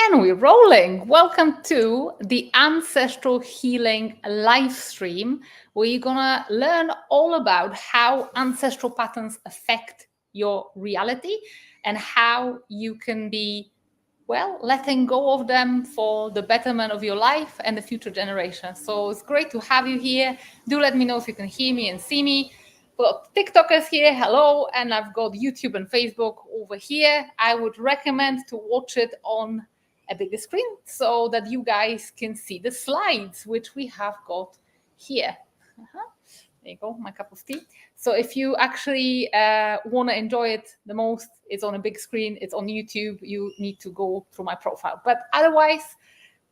And we're rolling. Welcome to the Ancestral Healing live stream, where you're gonna learn all about how ancestral patterns affect your reality and how you can be, well, letting go of them for the betterment of your life and the future generations. So it's great to have you here. Do let me know if you can hear me and see me. We've got TikTokers here, hello, and I've got YouTube and Facebook over here. I would recommend to watch it on a bigger screen so that you guys can see the slides, which we have got here. There you go, my cup of tea. So if you actually want to enjoy it the most, it's on a big screen, it's on YouTube, you need to go through my profile. But otherwise,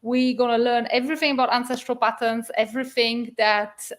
we're going to learn everything about ancestral patterns, everything that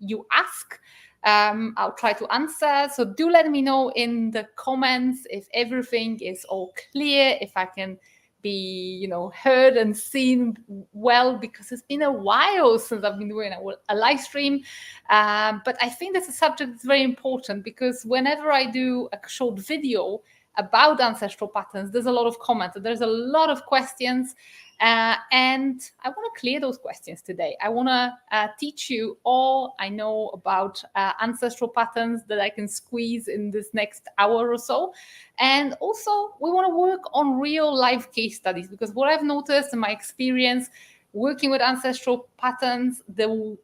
you ask. I'll try to answer. So do let me know in the comments if everything is all clear, if I can be, heard and seen well, because it's been a while since I've been doing a live stream. But I think that's a subject that's very important, because whenever I do a short video about ancestral patterns, there's a lot of comments, there's a lot of questions. And I want to clear those questions today. I want to teach you all I know about ancestral patterns that I can squeeze in this next hour or so. And also, we want to work on real life case studies, because what I've noticed in my experience working with ancestral patterns, the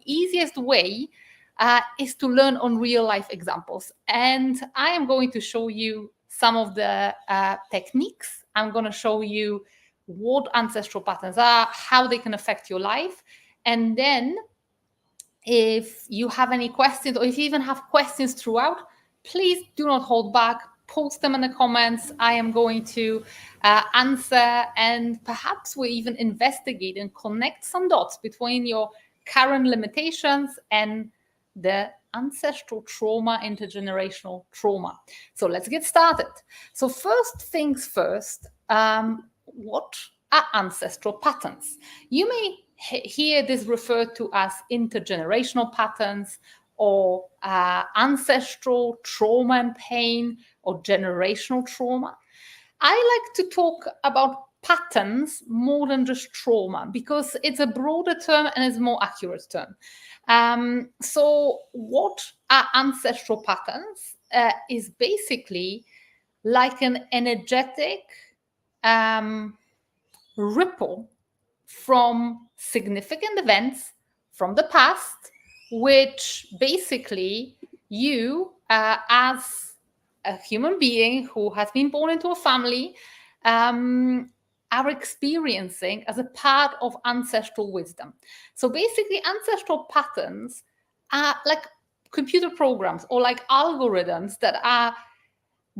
easiest way is to learn on real life examples. And I am going to show you some of the techniques. I'm going to show you what ancestral patterns are, how they can affect your life. And then if you have any questions, or if you even have questions throughout, please do not hold back. Post them in the comments. I am going to answer, and perhaps we even investigate and connect some dots between your current limitations and the ancestral trauma, intergenerational trauma. So let's get started. So first things first, what are ancestral patterns? You may hear this referred to as intergenerational patterns, or ancestral trauma and pain, or generational trauma. I like to talk about patterns more than just trauma, because it's a broader term and it's a more accurate term. So what are ancestral patterns? Is basically like an energetic ripple from significant events from the past, which basically you, as a human being who has been born into a family, are experiencing as a part of ancestral wisdom. So basically, ancestral patterns are like computer programs or like algorithms that are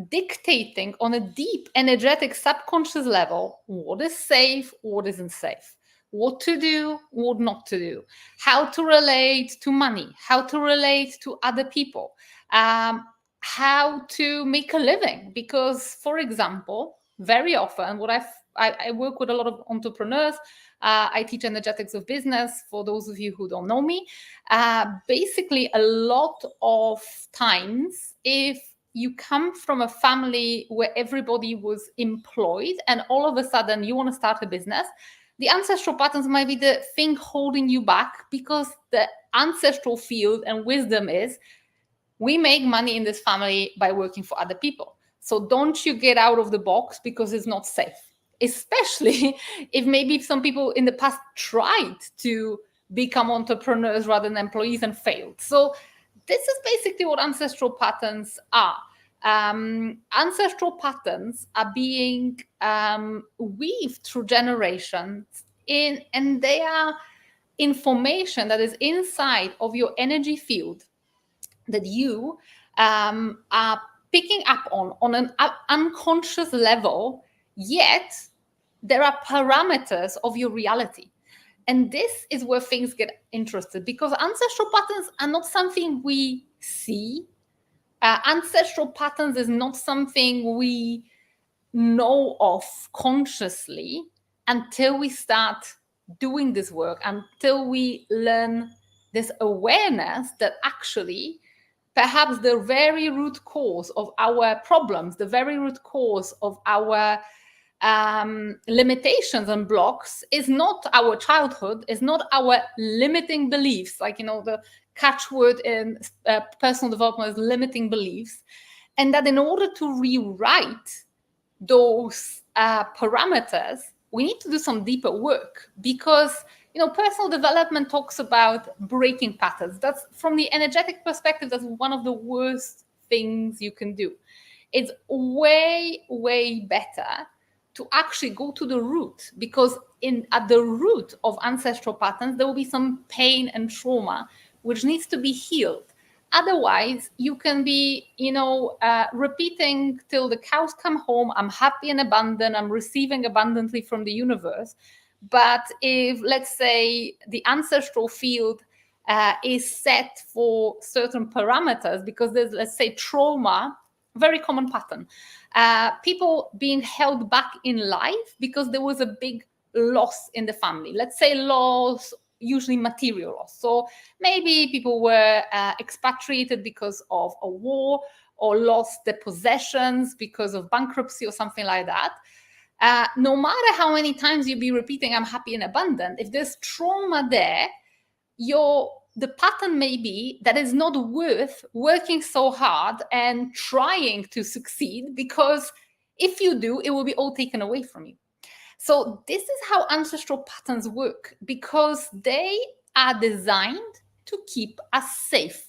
dictating on a deep, energetic, subconscious level what is safe, what isn't safe, what to do, what not to do, how to relate to money, how to relate to other people, how to make a living. Because, for example, very often what I work with a lot of entrepreneurs. I teach energetics of business, for those of you who don't know me. Basically, a lot of times, if you come from a family where everybody was employed and all of a sudden you want to start a business, the ancestral patterns might be the thing holding you back, because the ancestral field and wisdom is, we make money in this family by working for other people. So don't you get out of the box, because it's not safe. Especially if maybe some people in the past tried to become entrepreneurs rather than employees and failed. So this is basically what ancestral patterns are. Ancestral patterns are being weaved through generations and they are information that is inside of your energy field that you are picking up on an unconscious level, yet there are parameters of your reality. And this is where things get interesting, because ancestral patterns are not something we see. Ancestral patterns is not something we know of consciously until we start doing this work, until we learn this awareness that actually perhaps the very root cause of our problems, the very root cause of our limitations and blocks is not our childhood, is not our limiting beliefs. Like, the catchword in personal development is limiting beliefs. And that in order to rewrite those parameters, we need to do some deeper work, because personal development talks about breaking patterns. That's, from the energetic perspective, that's one of the worst things you can do. It's way, way better to actually go to the root, because at the root of ancestral patterns there will be some pain and trauma which needs to be healed. Otherwise, you can be, repeating till the cows come home, I'm happy and abundant, I'm receiving abundantly from the universe. But if, let's say, the ancestral field is set for certain parameters, because there's, let's say, trauma, very common pattern. People being held back in life because there was a big loss in the family. Let's say loss, usually material loss. So maybe people were expatriated because of a war, or lost their possessions because of bankruptcy or something like that. No matter how many times you be repeating, I'm happy and abundant, if there's trauma there, the pattern may be that it's not worth working so hard and trying to succeed, because if you do, it will be all taken away from you. So this is how ancestral patterns work, because they are designed to keep us safe,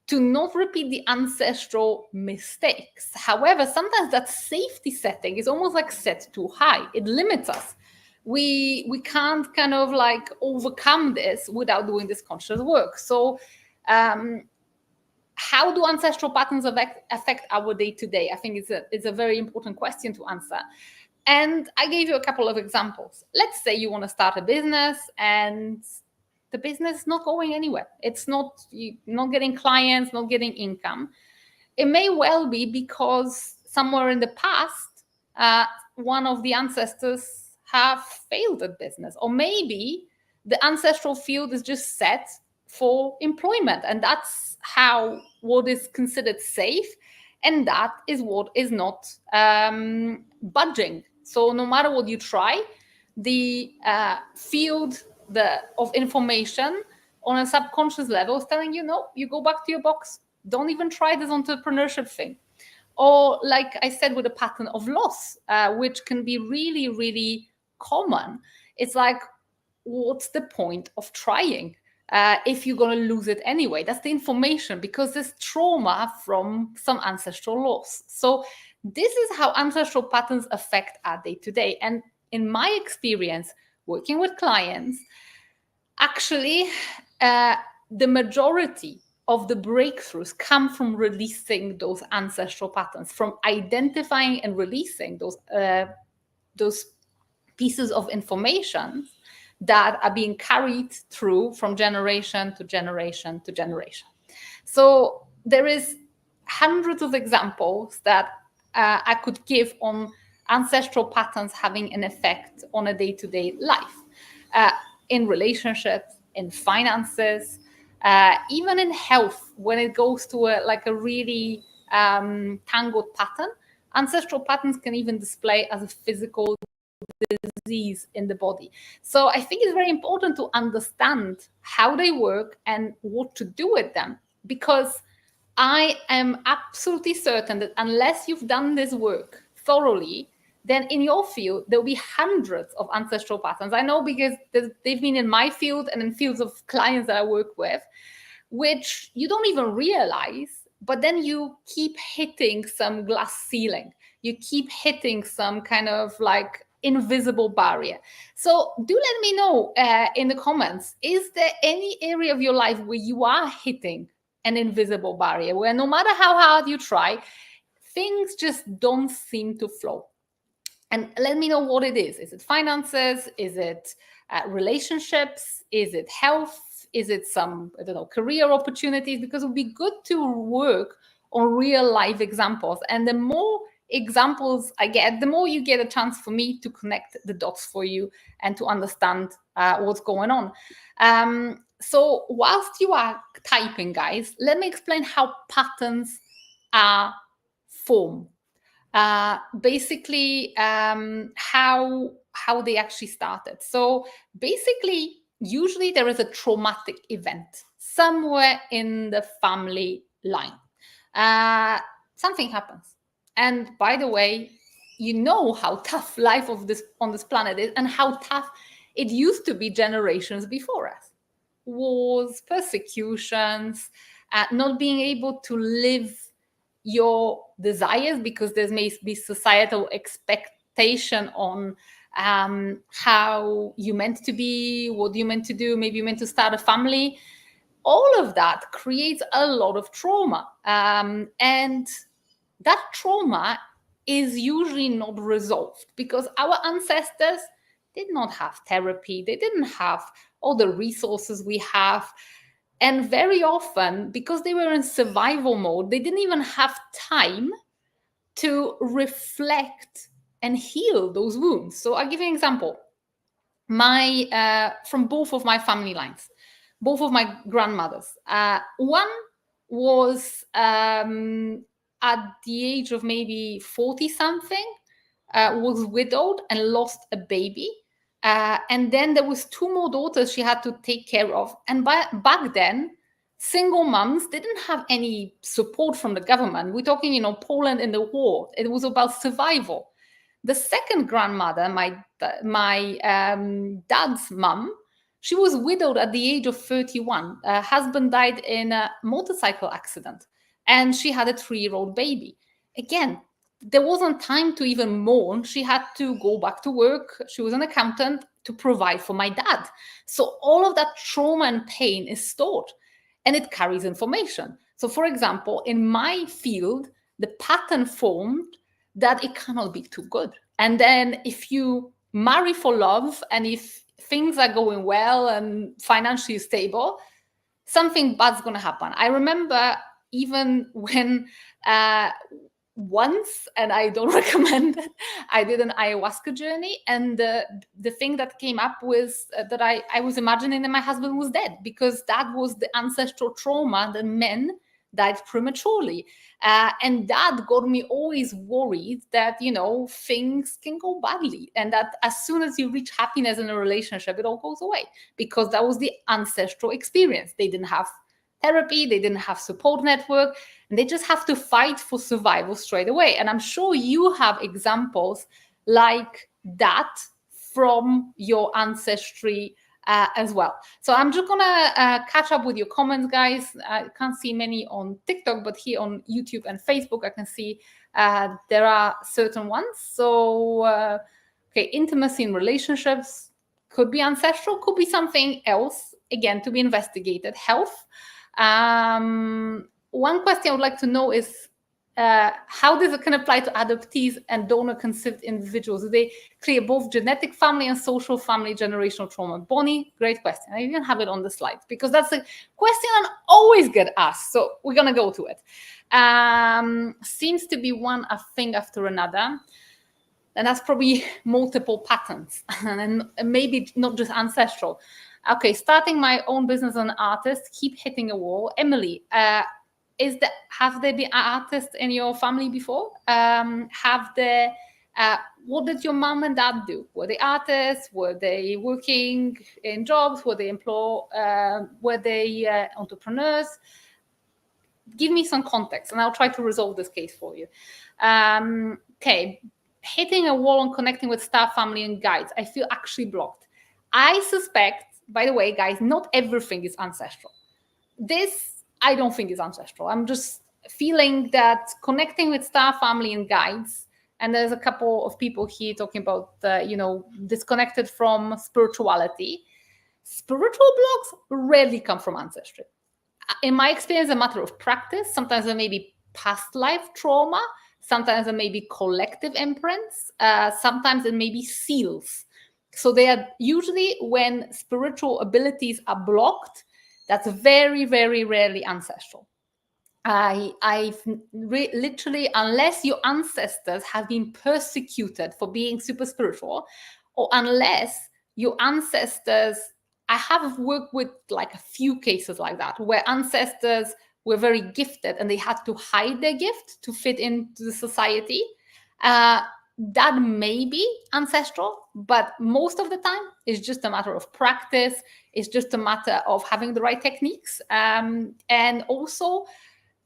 to not repeat the ancestral mistakes. However, sometimes that safety setting is almost like set too high. It limits us. We can't kind of like overcome this without doing this conscious work. So how do ancestral patterns affect our day-to-day? I think it's a very important question to answer. And I gave you a couple of examples. Let's say you want to start a business and the business is not going anywhere. It's not, you're not getting clients, not getting income. It may well be because somewhere in the past, one of the ancestors have failed at business. Or maybe the ancestral field is just set for employment, and that's how what is considered safe, and that is what is not budging. So no matter what you try, the field of information on a subconscious level is telling you, no, you go back to your box. Don't even try this entrepreneurship thing. Or like I said, with a pattern of loss, which can be really, really common. It's like, what's the point of trying if you're going to lose it anyway? That's the information, because there's trauma from some ancestral loss. So this is how ancestral patterns affect our day-to-day. And in my experience, working with clients, actually, the majority of the breakthroughs come from releasing those ancestral patterns, from identifying and releasing those pieces of information that are being carried through from generation to generation to generation. So there is hundreds of examples that I could give on ancestral patterns having an effect on a day-to-day life, in relationships, in finances, even in health. When it goes to a really tangled pattern, ancestral patterns can even display as a physical disease in the body. So I think it's very important to understand how they work and what to do with them, because I am absolutely certain that unless you've done this work thoroughly, then in your field, there'll be hundreds of ancestral patterns. I know, because they've been in my field and in fields of clients that I work with, which you don't even realize, but then you keep hitting some glass ceiling. You keep hitting some kind of like invisible barrier. So do let me know in the comments, is there any area of your life where you are hitting an invisible barrier, where no matter how hard you try, things just don't seem to flow? And let me know what it is. Is it finances? Is it relationships? Is it health? Is it some, I don't know, career opportunities? Because it would be good to work on real life examples. And the more examples I get, the more you get a chance for me to connect the dots for you and to understand what's going on. So whilst you are typing, guys, let me explain how patterns are formed. basically how they actually started. So basically, usually there is a traumatic event somewhere in the family line. Something happens, and by the way, you know how tough life of this on this planet is, and how tough it used to be generations before us. Wars, persecutions, not being able to live your desires because there may be societal expectation on how you meant to be, what you meant to do, maybe you meant to start a family. All of that creates a lot of trauma, and that trauma is usually not resolved because our ancestors did not have therapy, they didn't have all the resources we have. And very often, because they were in survival mode, they didn't even have time to reflect and heal those wounds. So I'll give you an example. From both of my family lines, both of my grandmothers. One was at the age of maybe 40 something, was widowed and lost a baby. And then there was two more daughters she had to take care of. And back then, single moms didn't have any support from the government. We're talking, Poland in the war. It was about survival. The second grandmother, my dad's mum, she was widowed at the age of 31. Her husband died in a motorcycle accident, and she had a 3-year-old baby. Again, there wasn't time to even mourn. She had to go back to work. She was an accountant to provide for my dad. So all of that trauma and pain is stored, and it carries information. So, for example, in my field, the pattern formed that it cannot be too good. And then if you marry for love and if things are going well and financially stable, something bad's going to happen. I remember even when once, and I don't recommend it, I did an ayahuasca journey, and the thing that came up was that I was imagining that my husband was dead, because that was the ancestral trauma that men died prematurely. And that got me always worried that, things can go badly, and that as soon as you reach happiness in a relationship, it all goes away, because that was the ancestral experience. They didn't have therapy, they didn't have support network, and they just have to fight for survival straight away. And I'm sure you have examples like that from your ancestry as well. So I'm just gonna catch up with your comments, guys. I can't see many on TikTok, but here on YouTube and Facebook, I can see there are certain ones. So, okay, intimacy in relationships could be ancestral, could be something else, again, to be investigated. Health. One question I would like to know is how this can apply to adoptees and donor-conceived individuals. Do they clear both genetic family and social family generational trauma? Bonnie, great question. I even have it on the slide, because that's a question I always get asked. So we're going to go to it. Seems to be one thing after another. And that's probably multiple patterns, and maybe not just ancestral. Okay, starting my own business as an artist, keep hitting a wall. Emily, have there been artists in your family before? What did your mom and dad do? Were they artists? Were they working in jobs? Were they entrepreneurs? Give me some context, and I'll try to resolve this case for you. Okay, hitting a wall and connecting with star family and guides. I feel actually blocked. I suspect, by the way, guys, not everything is ancestral. This I don't think is ancestral. I'm just feeling that connecting with star family and guides, and there's a couple of people here talking about, disconnected from spirituality. Spiritual blocks rarely come from ancestry. In my experience, a matter of practice. Sometimes there may be past life trauma. Sometimes there may be collective imprints. Sometimes it may be seals. So they are usually, when spiritual abilities are blocked, that's very, very rarely ancestral. Literally, unless your ancestors have been persecuted for being super spiritual, or unless your ancestors, I have worked with like a few cases like that, where ancestors were very gifted and they had to hide their gift to fit into the society. That may be ancestral, but most of the time it's just a matter of practice. It's just a matter of having the right techniques, and also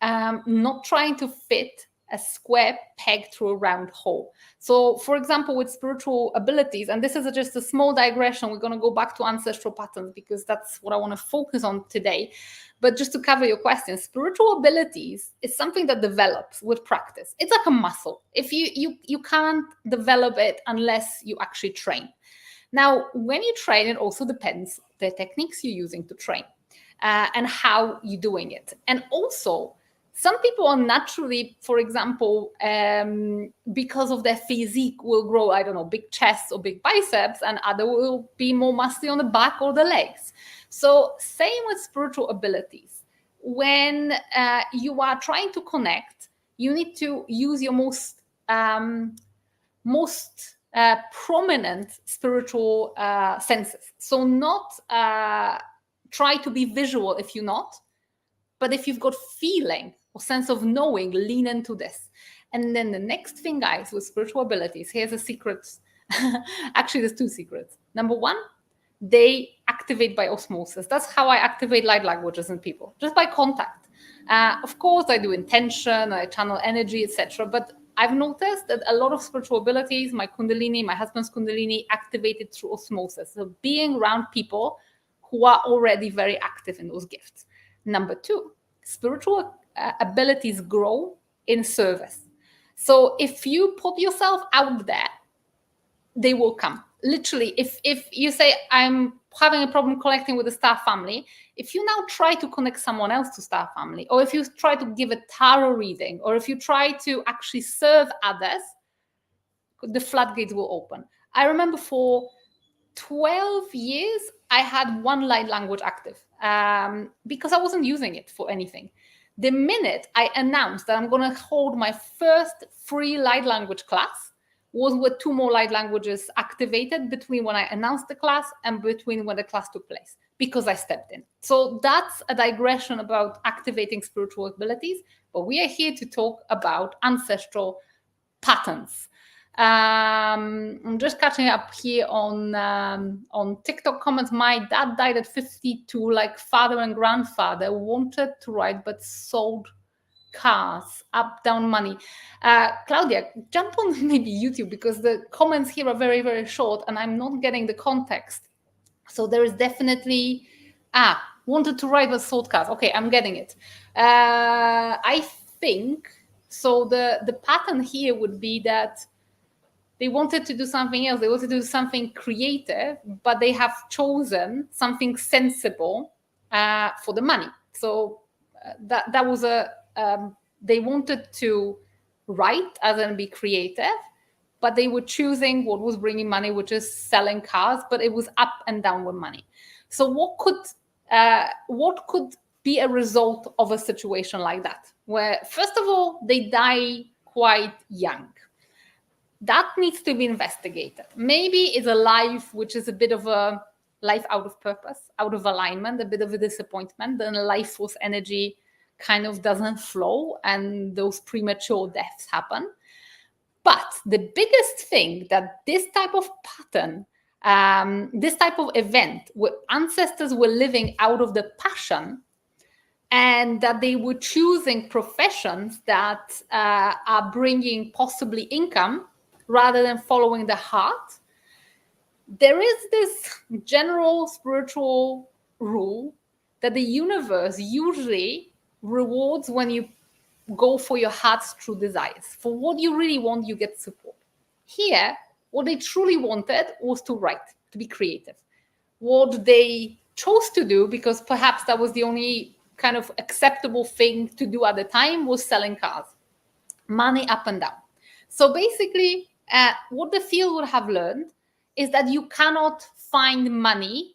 not trying to fit a square peg through a round hole. So, for example, with spiritual abilities, and this is just a small digression, we're going to go back to ancestral patterns because that's what I want to focus on today. But just to cover your question, spiritual abilities is something that develops with practice. It's like a muscle. If you can't develop it unless you actually train. Now, when you train, it also depends the techniques you're using to train, and how you're doing it. And also, some people are naturally, for example, because of their physique, will grow, I don't know, big chests or big biceps, and other will be more muscly on the back or the legs. So same with spiritual abilities. When you are trying to connect, you need to use your most prominent spiritual senses. So not try to be visual if you're not, but if you've got feeling or sense of knowing, lean into this. And then the next thing, guys, with spiritual abilities, here's a secret. Actually, there's two secrets. Number one, they activate by osmosis. That's how I activate light languages in people, just by contact. Of course, I do intention, I channel energy, etc. But I've noticed that a lot of spiritual abilities, my kundalini, my husband's kundalini, activated through osmosis. So being around people who are already very active in those gifts. Number two, spiritual abilities grow in service. So if you put yourself out there, they will come. Literally, if you say, I'm having a problem connecting with the star family, if you now try to connect someone else to star family, or if you try to give a tarot reading, or if you try to actually serve others, the floodgates will open. I remember for 12 years, I had one light language active, because I wasn't using it for anything. The minute I announced that I'm going to hold my first free light language class was with two more light languages activated between when I announced the class and between when the class took place, because I stepped in. So that's a digression about activating spiritual abilities, but we are here to talk about ancestral patterns. I'm just catching up here on TikTok comments. My dad died at 52, like father and grandfather, wanted to write but sold cars, up, down money. Claudia, jump on maybe YouTube, because the comments here are very, very short and I'm not getting the context. So there is definitely, wanted to write but sold cars. Okay, I'm getting it. I think, so the pattern here would be that they wanted to do something else. They wanted to do something creative, but they have chosen something sensible for the money. So that was they wanted to write as in be creative, but they were choosing what was bringing money, which is selling cars, but it was up and down with money. So what could be a result of a situation like that, where first of all, they die quite young? That needs to be investigated. Maybe it's a life which is a bit of a life out of purpose, out of alignment, a bit of a disappointment. Then life force energy kind of doesn't flow and those premature deaths happen. But the biggest thing that this type of pattern, this type of event where ancestors were living out of the passion, and that they were choosing professions that are bringing possibly income rather than following the heart, there is this general spiritual rule that the universe usually rewards when you go for your heart's true desires. For what you really want, you get support. Here, what they truly wanted was to write, to be creative. What they chose to do, because perhaps that was the only kind of acceptable thing to do at the time, was selling cars. Money up and down. So basically, what the field would have learned is that you cannot find money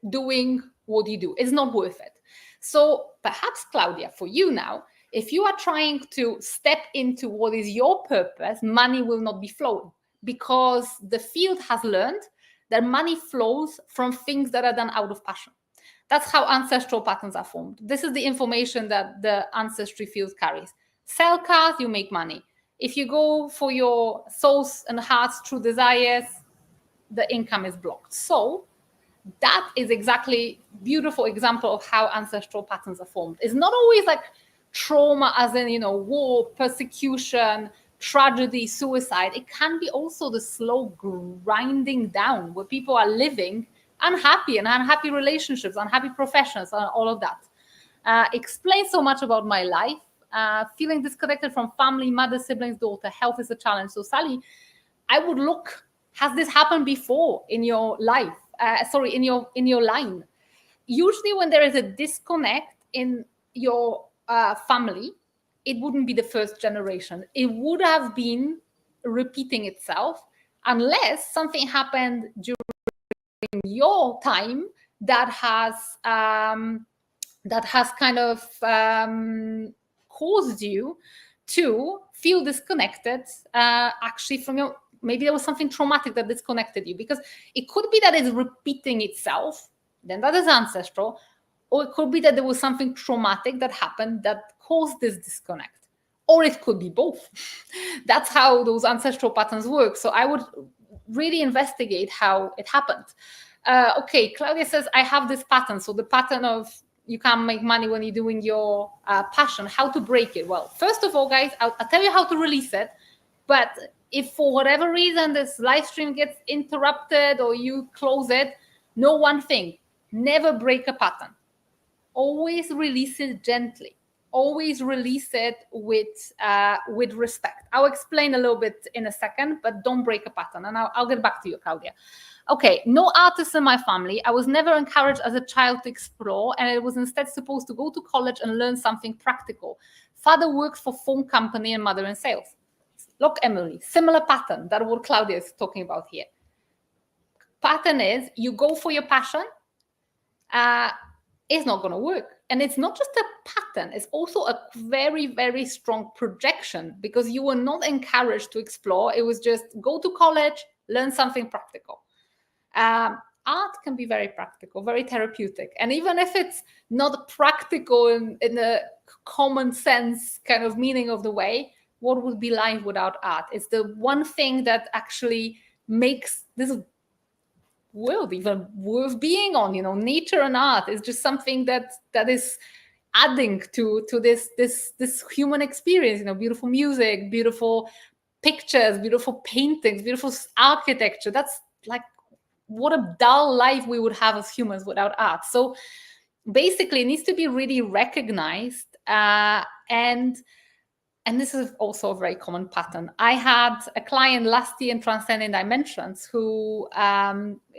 doing what you do. It's not worth it. So perhaps, Claudia, for you now, if you are trying to step into what is your purpose, money will not be flowing, because the field has learned that money flows from things that are done out of passion. That's how ancestral patterns are formed. This is the information that the ancestry field carries. Sell cars, you make money. If you go for your soul's and heart's true desires, the income is blocked. So that is exactly beautiful example of how ancestral patterns are formed. It's not always like trauma as in, war, persecution, tragedy, suicide. It can be also the slow grinding down where people are living unhappy and unhappy relationships, unhappy professions, and all of that. Explains so much about my life. Feeling disconnected from family, mother, siblings, daughter, health is a challenge. So Sally, I would look, has this happened before in your life? In your line? Usually when there is a disconnect in your family, it wouldn't be the first generation. It would have been repeating itself unless something happened during your time that has kind of caused you to feel disconnected actually from your, maybe there was something traumatic that disconnected you, because it could be that it's repeating itself, then that is ancestral, or it could be that there was something traumatic that happened that caused this disconnect, or it could be both. That's how those ancestral patterns work. So I would really investigate how it happened. Okay, Claudia says, I have this pattern. So the pattern of you can't make money when you're doing your passion, how to break it? Well, first of all, guys, I'll tell you how to release it. But if for whatever reason this live stream gets interrupted or you close it, know one thing: never break a pattern. Always release it gently. Always release it with respect. I'll explain a little bit in a second, but don't break a pattern. And I'll get back to you, Claudia. Okay, no artists in my family. I was never encouraged as a child to explore, and I was instead supposed to go to college and learn something practical. Father works for phone company and mother in sales. Look, Emily, similar pattern that what Claudia is talking about here. Pattern is you go for your passion, it's not going to work. And it's not just a pattern, it's also a very, very strong projection, because you were not encouraged to explore. It was just go to college, learn something practical. Art can be very practical, very therapeutic. And even if it's not practical in a common sense kind of meaning of the way, what would be life without art? It's the one thing that actually makes this world even worth being on. Nature and art is just something that is adding to this human experience. Beautiful music, beautiful pictures, beautiful paintings, beautiful architecture. That's like, what a dull life we would have as humans without art. So basically it needs to be really recognized, and this is also a very common pattern. I had a client last year in Transcending Dimensions who,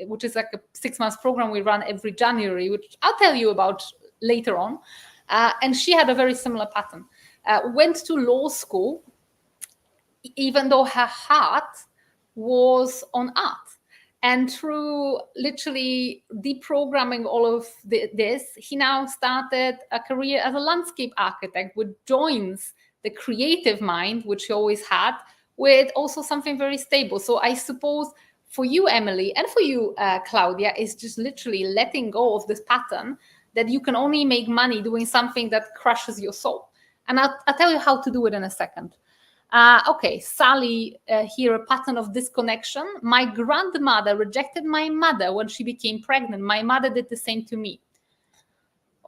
which is like a 6-month program we run every January, which I'll tell you about later on. And she had a very similar pattern. Went to law school, even though her heart was on art. And through literally deprogramming all of this, he now started a career as a landscape architect, which joins the creative mind, which he always had, with also something very stable. So I suppose for you, Emily, and for you, Claudia, is just literally letting go of this pattern that you can only make money doing something that crushes your soul. And I'll tell you how to do it in a second. Okay, Sally, here, a pattern of disconnection. My grandmother rejected my mother when she became pregnant. My mother did the same to me.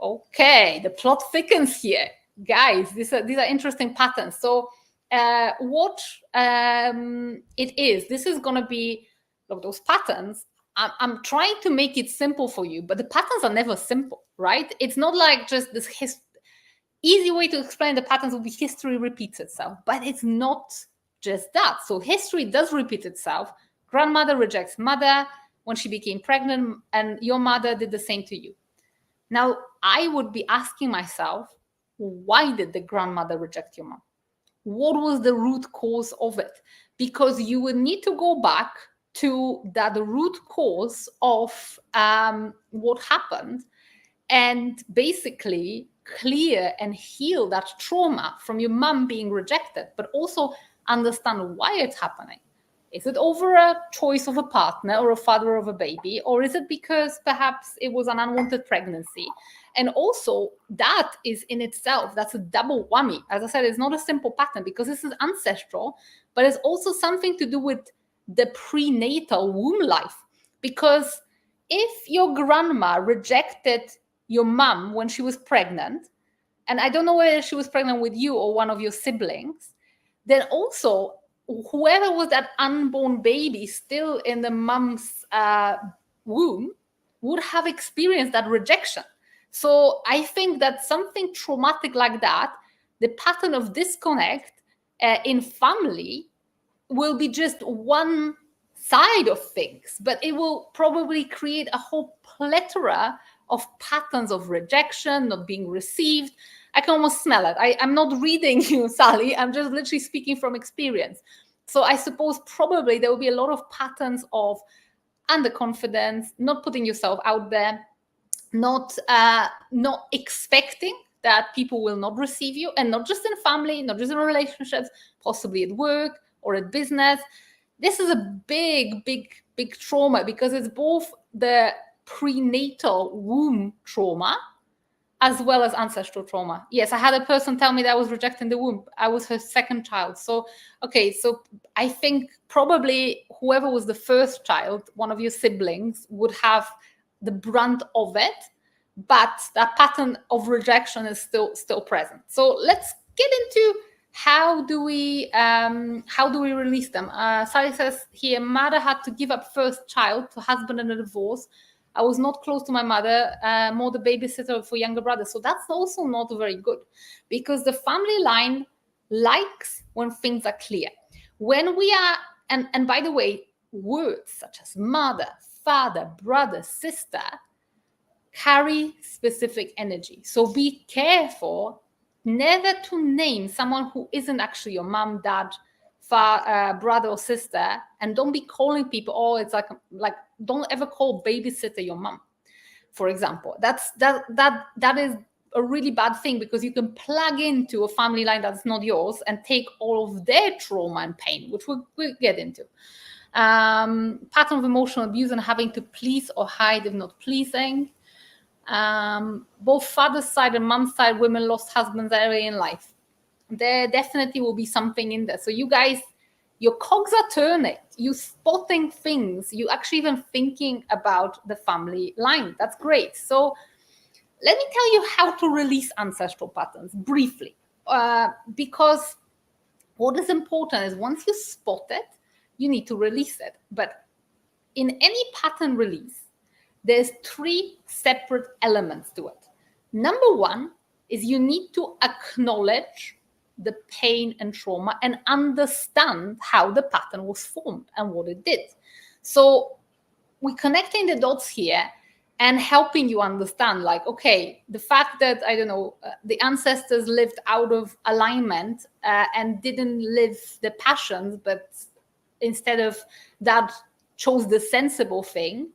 Okay, the plot thickens here. Guys, these are interesting patterns. So what it is, this is going to be, look, those patterns, I'm trying to make it simple for you, but the patterns are never simple, right? It's not like just this easy way to explain the patterns would be history repeats itself, but it's not just that. So history does repeat itself. Grandmother rejects mother when she became pregnant, and your mother did the same to you. Now, I would be asking myself, why did the grandmother reject your mom? What was the root cause of it? Because you would need to go back to that root cause of what happened, and basically clear and heal that trauma from your mom being rejected, but also understand why it's happening. Is it over a choice of a partner or a father of a baby? Or is it because perhaps it was an unwanted pregnancy? And also that is in itself, that's a double whammy. As I said, it's not a simple pattern because this is ancestral, but it's also something to do with the prenatal womb life. Because if your grandma rejected your mom when she was pregnant, and I don't know whether she was pregnant with you or one of your siblings, then also whoever was that unborn baby still in the mom's womb would have experienced that rejection. So I think that something traumatic like that, the pattern of disconnect in family will be just one side of things, but it will probably create a whole plethora of patterns of rejection, not being received. I can almost smell it. I'm not reading you, Sally. I'm just literally speaking from experience. So I suppose probably there will be a lot of patterns of underconfidence, not putting yourself out there, not expecting that people will not receive you, and not just in family, not just in relationships, possibly at work or at business. This is a big trauma because it's both the prenatal womb trauma as well as ancestral trauma. Yes, I had a person tell me that I was rejected in the womb. I was her second child. So, okay, so I think probably whoever was the first child, one of your siblings, would have the brunt of it, but that pattern of rejection is still present. So let's get into how do we release them. Sally says here, mother had to give up first child to husband in a divorce. I was not close to my mother, more the babysitter for younger brother. So that's also not very good, because the family line likes when things are clear. When we are, and by the way, words such as mother, father, brother, sister carry specific energy. So be careful never to name someone who isn't actually your mom, dad, brother or sister, and don't be calling people, oh, it's like don't ever call babysitter your mom, for example. That is a really bad thing, because you can plug into a family line that's not yours and take all of their trauma and pain, which we'll get into. Pattern of emotional abuse and having to please or hide if not pleasing. Both father's side and mom's side, women lost husbands early in life. There definitely will be something in there. So you guys, your cogs are turning. You spotting things. You actually even thinking about the family line. That's great. So let me tell you how to release ancestral patterns briefly, because what is important is once you spot it, you need to release it. But in any pattern release, there's 3 separate elements to it. Number 1 is you need to acknowledge the pain and trauma and understand how the pattern was formed and what it did. So we're connecting the dots here and helping you understand, like, okay, the fact that, I don't know, the ancestors lived out of alignment and didn't live the passions, but instead of that chose the sensible thing,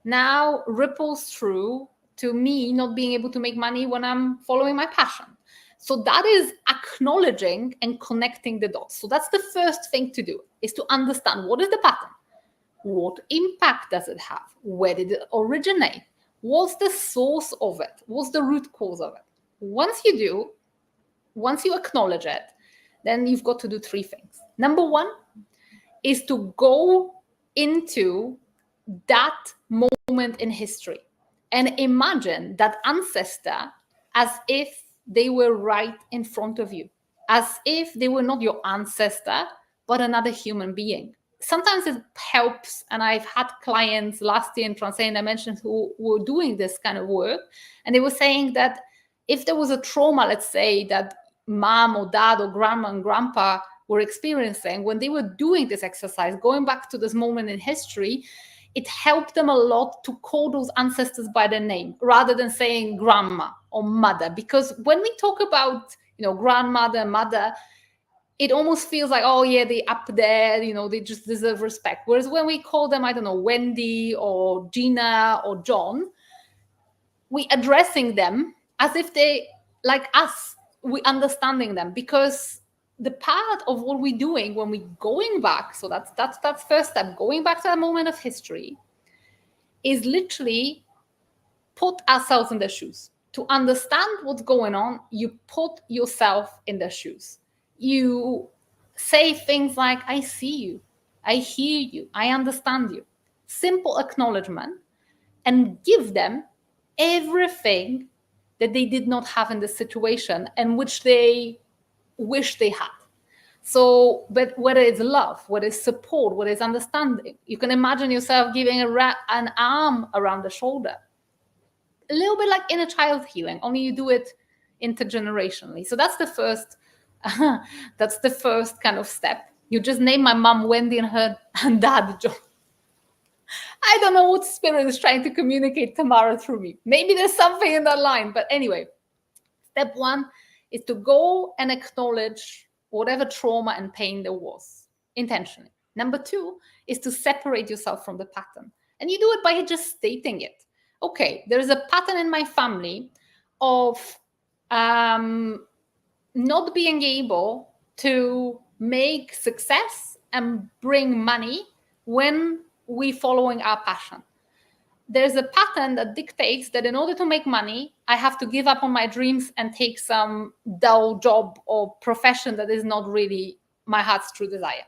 now ripples through to me not being able to make money when I'm following my passion. So that is acknowledging and connecting the dots. So that's the first thing to do, is to understand what is the pattern. What impact does it have? Where did it originate? What's the source of it? What's the root cause of it? Once you acknowledge it, then you've got to do 3 things. Number 1 is to go into that moment in history and imagine that ancestor as if they were right in front of you, as if they were not your ancestor, but another human being. Sometimes it helps, and I've had clients last year in Transcendent Dimensions who were doing this kind of work, and they were saying that if there was a trauma, let's say, that mom or dad or grandma and grandpa were experiencing, when they were doing this exercise, going back to this moment in history, it helped them a lot to call those ancestors by their name rather than saying grandma or mother. Because when we talk about, grandmother, mother, it almost feels like, oh yeah, they up there, they just deserve respect. Whereas when we call them, I don't know, Wendy or Gina or John, we addressing them as if they like us. We understanding them, because the part of what we're doing when we're going back, so that's first step, going back to that moment of history, is literally put ourselves in their shoes. To understand what's going on, you put yourself in their shoes. You say things like, I see you, I hear you, I understand you. Simple acknowledgement, and give them everything that they did not have in the situation and which they wish they had. So, but whether it's love, whether it's support, whether it's understanding, you can imagine yourself giving an arm around the shoulder. A little bit like inner child healing, only you do it intergenerationally. So that's the first, that's the first kind of step. You just name my mom Wendy and her and dad John. I don't know what spirit is trying to communicate Tamara through me. Maybe there's something in that line, but anyway, step one is to go and acknowledge whatever trauma and pain there was intentionally. Number two is to separate yourself from the pattern. And you do it by just stating it. Okay, there's a pattern in my family of not being able to make success and bring money when we're following our passion. There's a pattern that dictates that in order to make money, I have to give up on my dreams and take some dull job or profession that is not really my heart's true desire.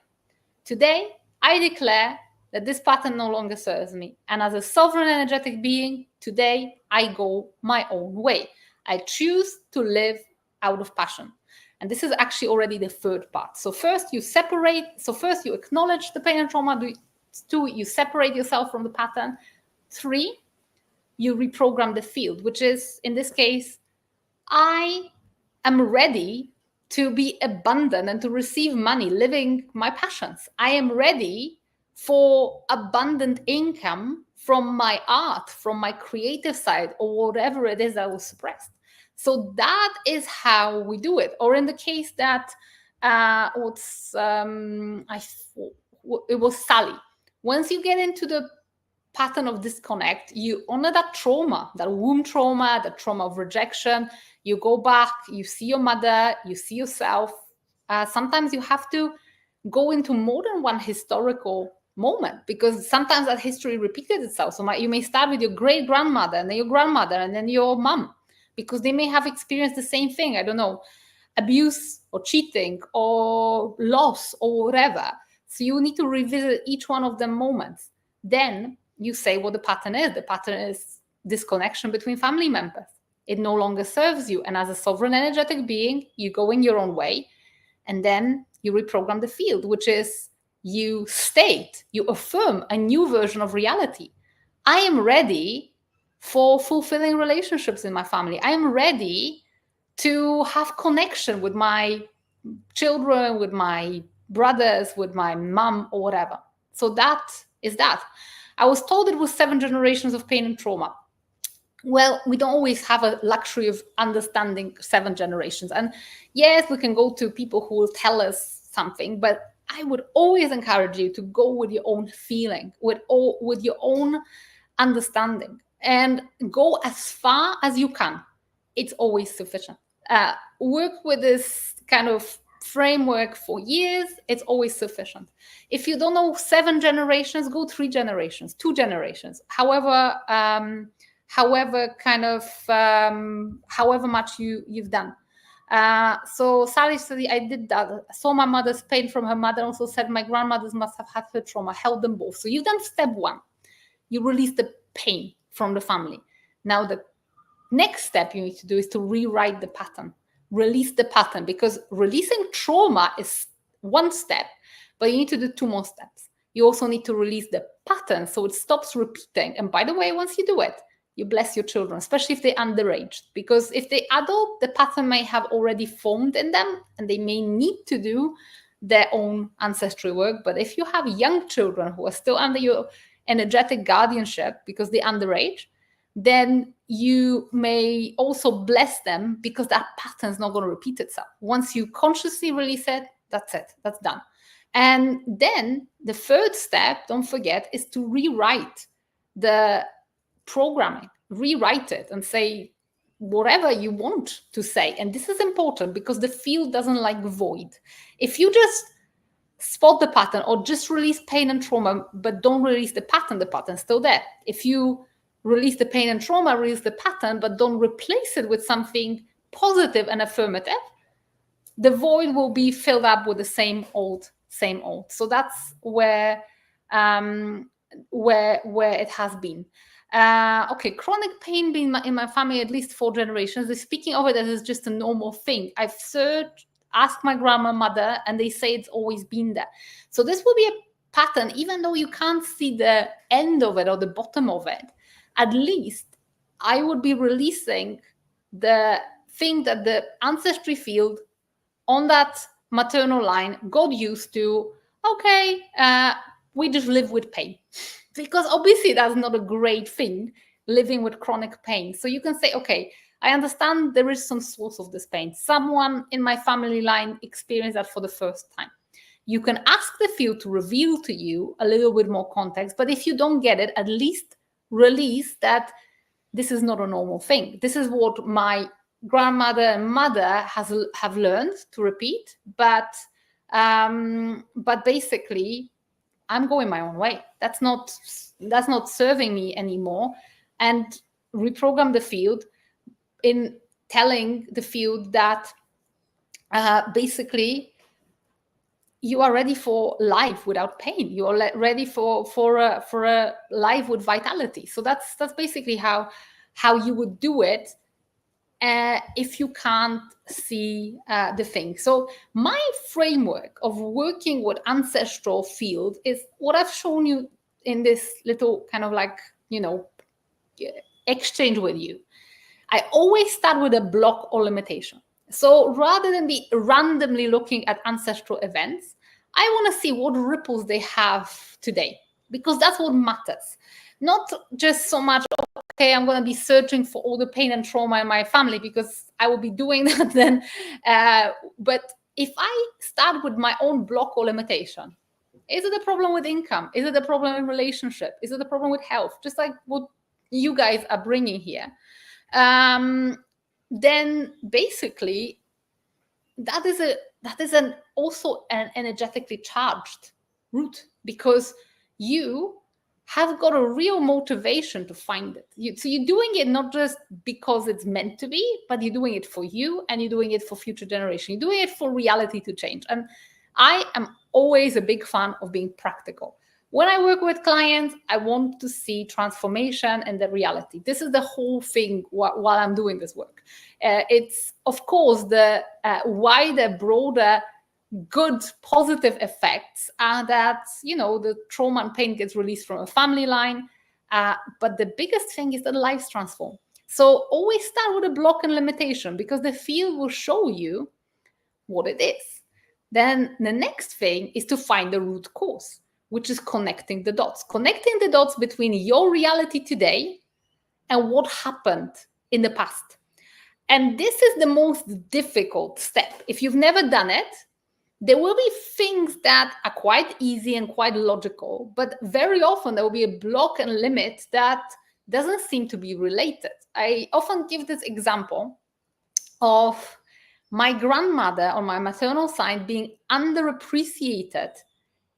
Today, I declare that this pattern no longer serves me. And as a sovereign energetic being, today I go my own way. I choose to live out of passion. And this is actually already the third part. So first you separate, so first you acknowledge the pain and trauma. Two, you separate yourself from the pattern. Three, you reprogram the field, which is, in this case, I am ready to be abundant and to receive money, living my passions. I am ready for abundant income from my art, from my creative side, or whatever it is that was suppressed. So that is how we do it. Or in the case that it was Sally. Once you get into the pattern of disconnect, you honor that trauma, that womb trauma, that trauma of rejection. You go back, you see your mother, you see yourself. Sometimes you have to go into more than one historical moment because sometimes that history repeated itself. So you may start with your great grandmother and then your grandmother and then your mom, because they may have experienced the same thing. I don't know, abuse or cheating or loss or whatever. So you need to revisit each one of them moments. Then you say what the pattern is. The pattern is disconnection between family members. It no longer serves you. And as a sovereign energetic being, you go in your own way. And then you reprogram the field, which is you state, you affirm a new version of reality. I am ready for fulfilling relationships in my family. I am ready to have connection with my children, with my brothers, with my mom, or whatever. So that is that. I was told it was 7 generations of pain and trauma. Well, we don't always have a luxury of understanding 7 generations. And yes, we can go to people who will tell us something, but I would always encourage you to go with your own feeling, with your own understanding, and go as far as you can. It's always sufficient. Work with this kind of framework for years, it's always sufficient. If you don't know 7 generations, go 3 generations, 2 generations, however much you've done. So Sally said, I did that. I saw my mother's pain from her mother, also said my grandmothers must have had her trauma, held them both. So you've done step 1. You release the pain from the family. Now the next step you need to do is to rewrite the pattern. Release the pattern, because releasing trauma is one step, but you need to do 2 more steps. You also need to release the pattern so it stops repeating. And by the way, once you do it, you bless your children, especially if they're underage, because if they adult, the pattern may have already formed in them and they may need to do their own ancestral work. But if you have young children who are still under your energetic guardianship because they're underage, then you may also bless them because that pattern is not going to repeat itself. Once you consciously release it, that's done. And then the third step, don't forget, is to rewrite the programming, rewrite it and say whatever you want to say. And this is important because the field doesn't like void. If you just spot the pattern or just release pain and trauma, but don't release the pattern's still there. If you release the pain and trauma, release the pattern, but don't replace it with something positive and affirmative, the void will be filled up with the same old. So that's where it has been. Okay, chronic pain being in my family at least 4 generations. They're speaking of it as just a normal thing. I've asked my grandma, mother, and they say it's always been there. So this will be a pattern, even though you can't see the end of it or the bottom of it. At least I would be releasing the thing that the ancestry field on that maternal line got used to. Okay, we just live with pain, because obviously that's not a great thing, living with chronic pain. So you can say, okay, I understand there is some source of this pain. Someone in my family line experienced that for the first time. You can ask the field to reveal to you a little bit more context, but if you don't get it, at least release that this is not a normal thing. This is what my grandmother and mother have learned to repeat, but basically I'm going my own way. That's not serving me anymore. And reprogram the field in telling the field that basically you are ready for life without pain. You are ready for a life with vitality. So that's basically how you would do it if you can't see the thing. So my framework of working with ancestral field is what I've shown you in this little kind of like, exchange with you. I always start with a block or limitation. So rather than be randomly looking at ancestral events, I want to see what ripples they have today, because that's what matters. Not just so much, okay, I'm going to be searching for all the pain and trauma in my family, because I will be doing that then. But if I start with my own block or limitation, is it a problem with income? Is it a problem in relationship? Is it a problem with health? Just like what you guys are bringing here. Then basically that is also an energetically charged route, because you have got a real motivation to find it. So you're doing it not just because it's meant to be, but you're doing it for you, and you're doing it for future generations. You're doing it for reality to change. And I am always a big fan of being practical. When I work with clients, I want to see transformation and the reality. This is the whole thing while I'm doing this work. It's, of course, the wider, broader, good, positive effects are that, the trauma and pain gets released from a family line. But the biggest thing is that lives transform. So always start with a block and limitation, because the field will show you what it is. Then the next thing is to find the root cause, which is connecting the dots between your reality today and what happened in the past. And this is the most difficult step. If you've never done it, there will be things that are quite easy and quite logical, but very often there will be a block and limit that doesn't seem to be related. I often give this example of my grandmother on my maternal side being underappreciated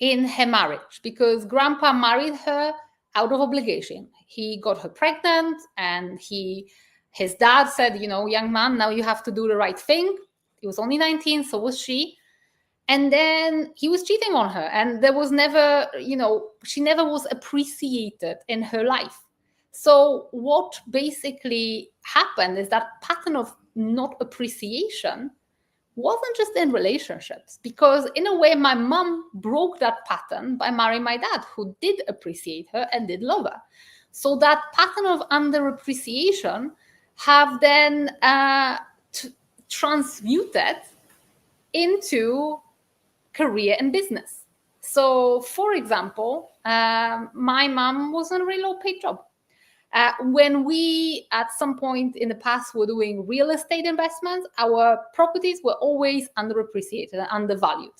in her marriage, because grandpa married her out of obligation. He got her pregnant, and his dad said, young man, now you have to do the right thing. He was only 19, so was she. And then he was cheating on her, and there was never, she never was appreciated in her life. So what basically happened is that pattern of not appreciation wasn't just in relationships, because in a way my mom broke that pattern by marrying my dad, who did appreciate her and did love her. So that pattern of underappreciation have then transmuted into career and business. So for example, my mom was in a really low paid job. When we, at some point in the past, were doing real estate investments, our properties were always underappreciated and undervalued,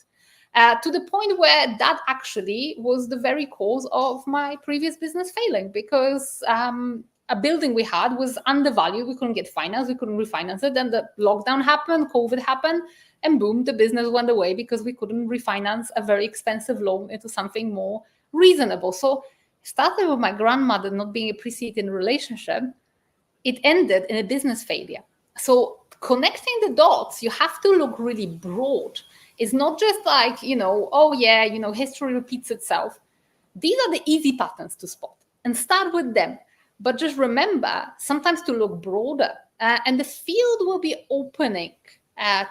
to the point where that actually was the very cause of my previous business failing, because a building we had was undervalued. We couldn't get finance. We couldn't refinance it. Then the lockdown happened, COVID happened, and boom, the business went away because we couldn't refinance a very expensive loan into something more reasonable. So Started with my grandmother not being appreciated in a relationship. It ended in a business failure. So connecting the dots, you have to look really broad. It's not just like, oh yeah, history repeats itself. These are the easy patterns to spot and start with them. But just remember sometimes to look broader, and the field will be opening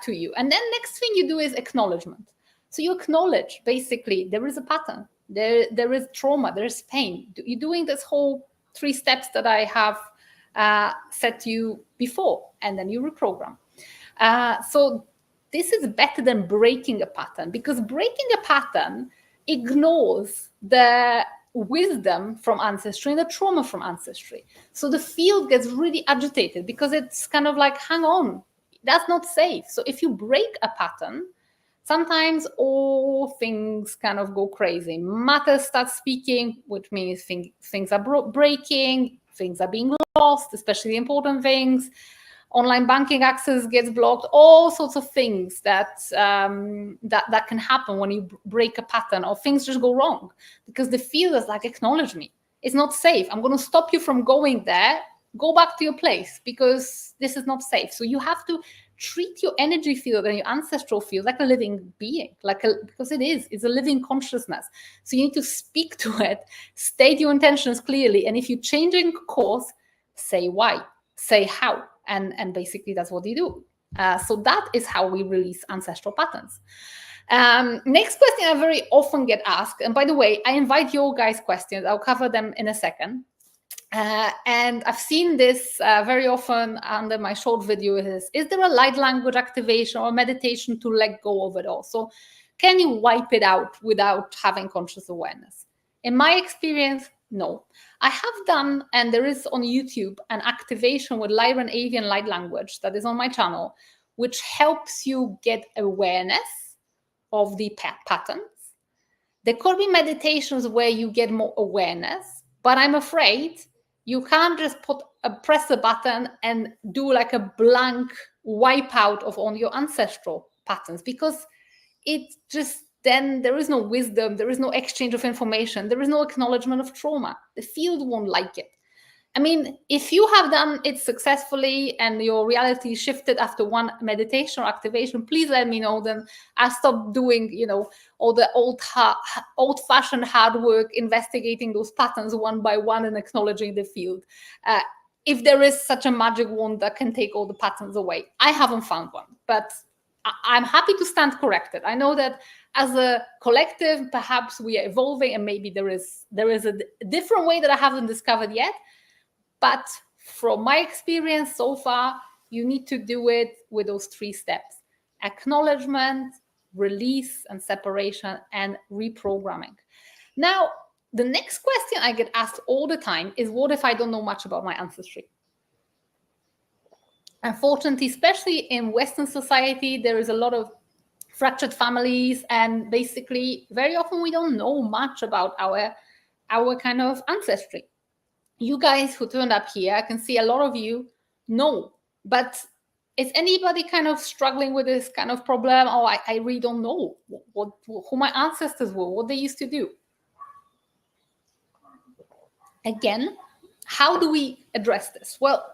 to you. And then next thing you do is acknowledgement. So you acknowledge basically there is a pattern, there is trauma, there is pain. You're doing this whole 3 steps that I have set to you before, and then you reprogram. So this is better than breaking a pattern, because breaking a pattern ignores the wisdom from ancestry and the trauma from ancestry. So the field gets really agitated because it's kind of like, hang on, that's not safe. So if you break a pattern, sometimes all things kind of go crazy. Matter starts speaking, which means things are breaking, things are being lost, especially the important things. Online banking access gets blocked, all sorts of things that can happen when you break a pattern, or things just go wrong because the field is like, acknowledge me. It's not safe. I'm going to stop you from going there. Go back to your place because this is not safe. So you have to treat your energy field and your ancestral field like a living being, because it's a living consciousness. So you need to speak to it, state your intentions clearly, and if you're changing course, say why, say how, and basically that's what you do. So that is how we release ancestral patterns. Next question I very often get asked, and by the way, I invite your guys' questions. I'll cover them in a second. And I've seen this very often under my short video is there a light language activation or meditation to let go of it all? So can you wipe it out without having conscious awareness? In my experience, no. I have done, and there is on YouTube, an activation with Lyran Avian light language that is on my channel, which helps you get awareness of the patterns. There could be meditations where you get more awareness, but I'm afraid you can't just press a button and do like a blank wipeout of all your ancestral patterns, because it just, then there is no wisdom, there is no exchange of information, there is no acknowledgement of trauma. The field won't like it. I mean, if you have done it successfully and your reality shifted after one meditation or activation, please let me know. Then I'll stop doing, all the old-fashioned hard work, investigating those patterns one by one and acknowledging the field. If there is such a magic wand that can take all the patterns away, I haven't found one, but I'm happy to stand corrected. I know that as a collective, perhaps we are evolving, and maybe there is a different way that I haven't discovered yet. But from my experience so far, you need to do it with those 3 steps: acknowledgement, release and separation, and reprogramming. Now, the next question I get asked all the time is, what if I don't know much about my ancestry? Unfortunately, especially in Western society, there is a lot of fractured families, and basically very often we don't know much about our kind of ancestry. You guys who turned up here, I can see a lot of you know, but is anybody kind of struggling with this kind of problem? Oh, I really don't know who my ancestors were, what they used to do. Again, how do we address this? Well,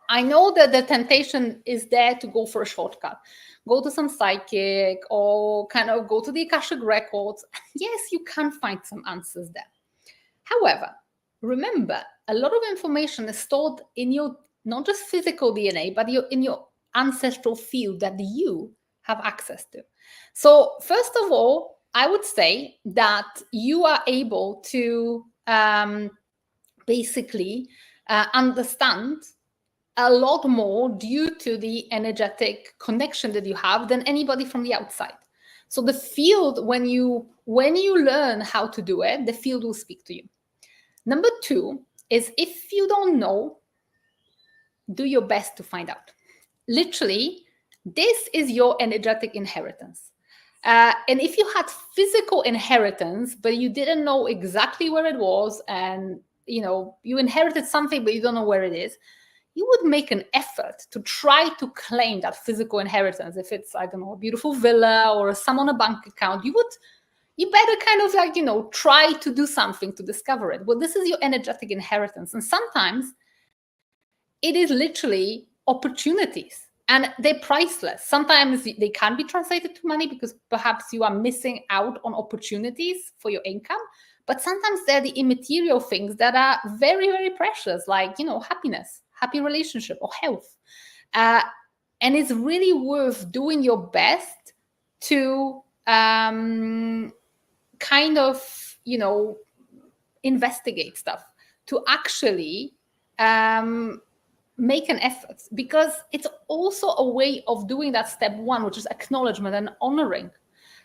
I know that the temptation is there to go for a shortcut. Go to some psychic or kind of go to the Akashic records. Yes, you can find some answers there. However, remember, a lot of information is stored in your, not just physical DNA, but in your ancestral field that you have access to. So first of all, I would say that you are able to basically understand a lot more due to the energetic connection that you have than anybody from the outside. So the field, when you learn how to do it, the field will speak to you. Number 2 is, if you don't know, do your best to find out. Literally, this is your energetic inheritance. And if you had physical inheritance, but you didn't know exactly where it was, and you inherited something, but you don't know where it is, you would make an effort to try to claim that physical inheritance. If it's, I don't know, a beautiful villa or a sum on a bank account, you you better kind of like, try to do something to discover it. Well, this is your energetic inheritance. And sometimes it is literally opportunities, and they're priceless. Sometimes they can't be translated to money because perhaps you are missing out on opportunities for your income. But sometimes they're the immaterial things that are very, very precious, like, happiness, happy relationship, or health. And it's really worth doing your best to kind of, investigate stuff, to actually make an effort, because it's also a way of doing that step one, which is acknowledgement and honoring.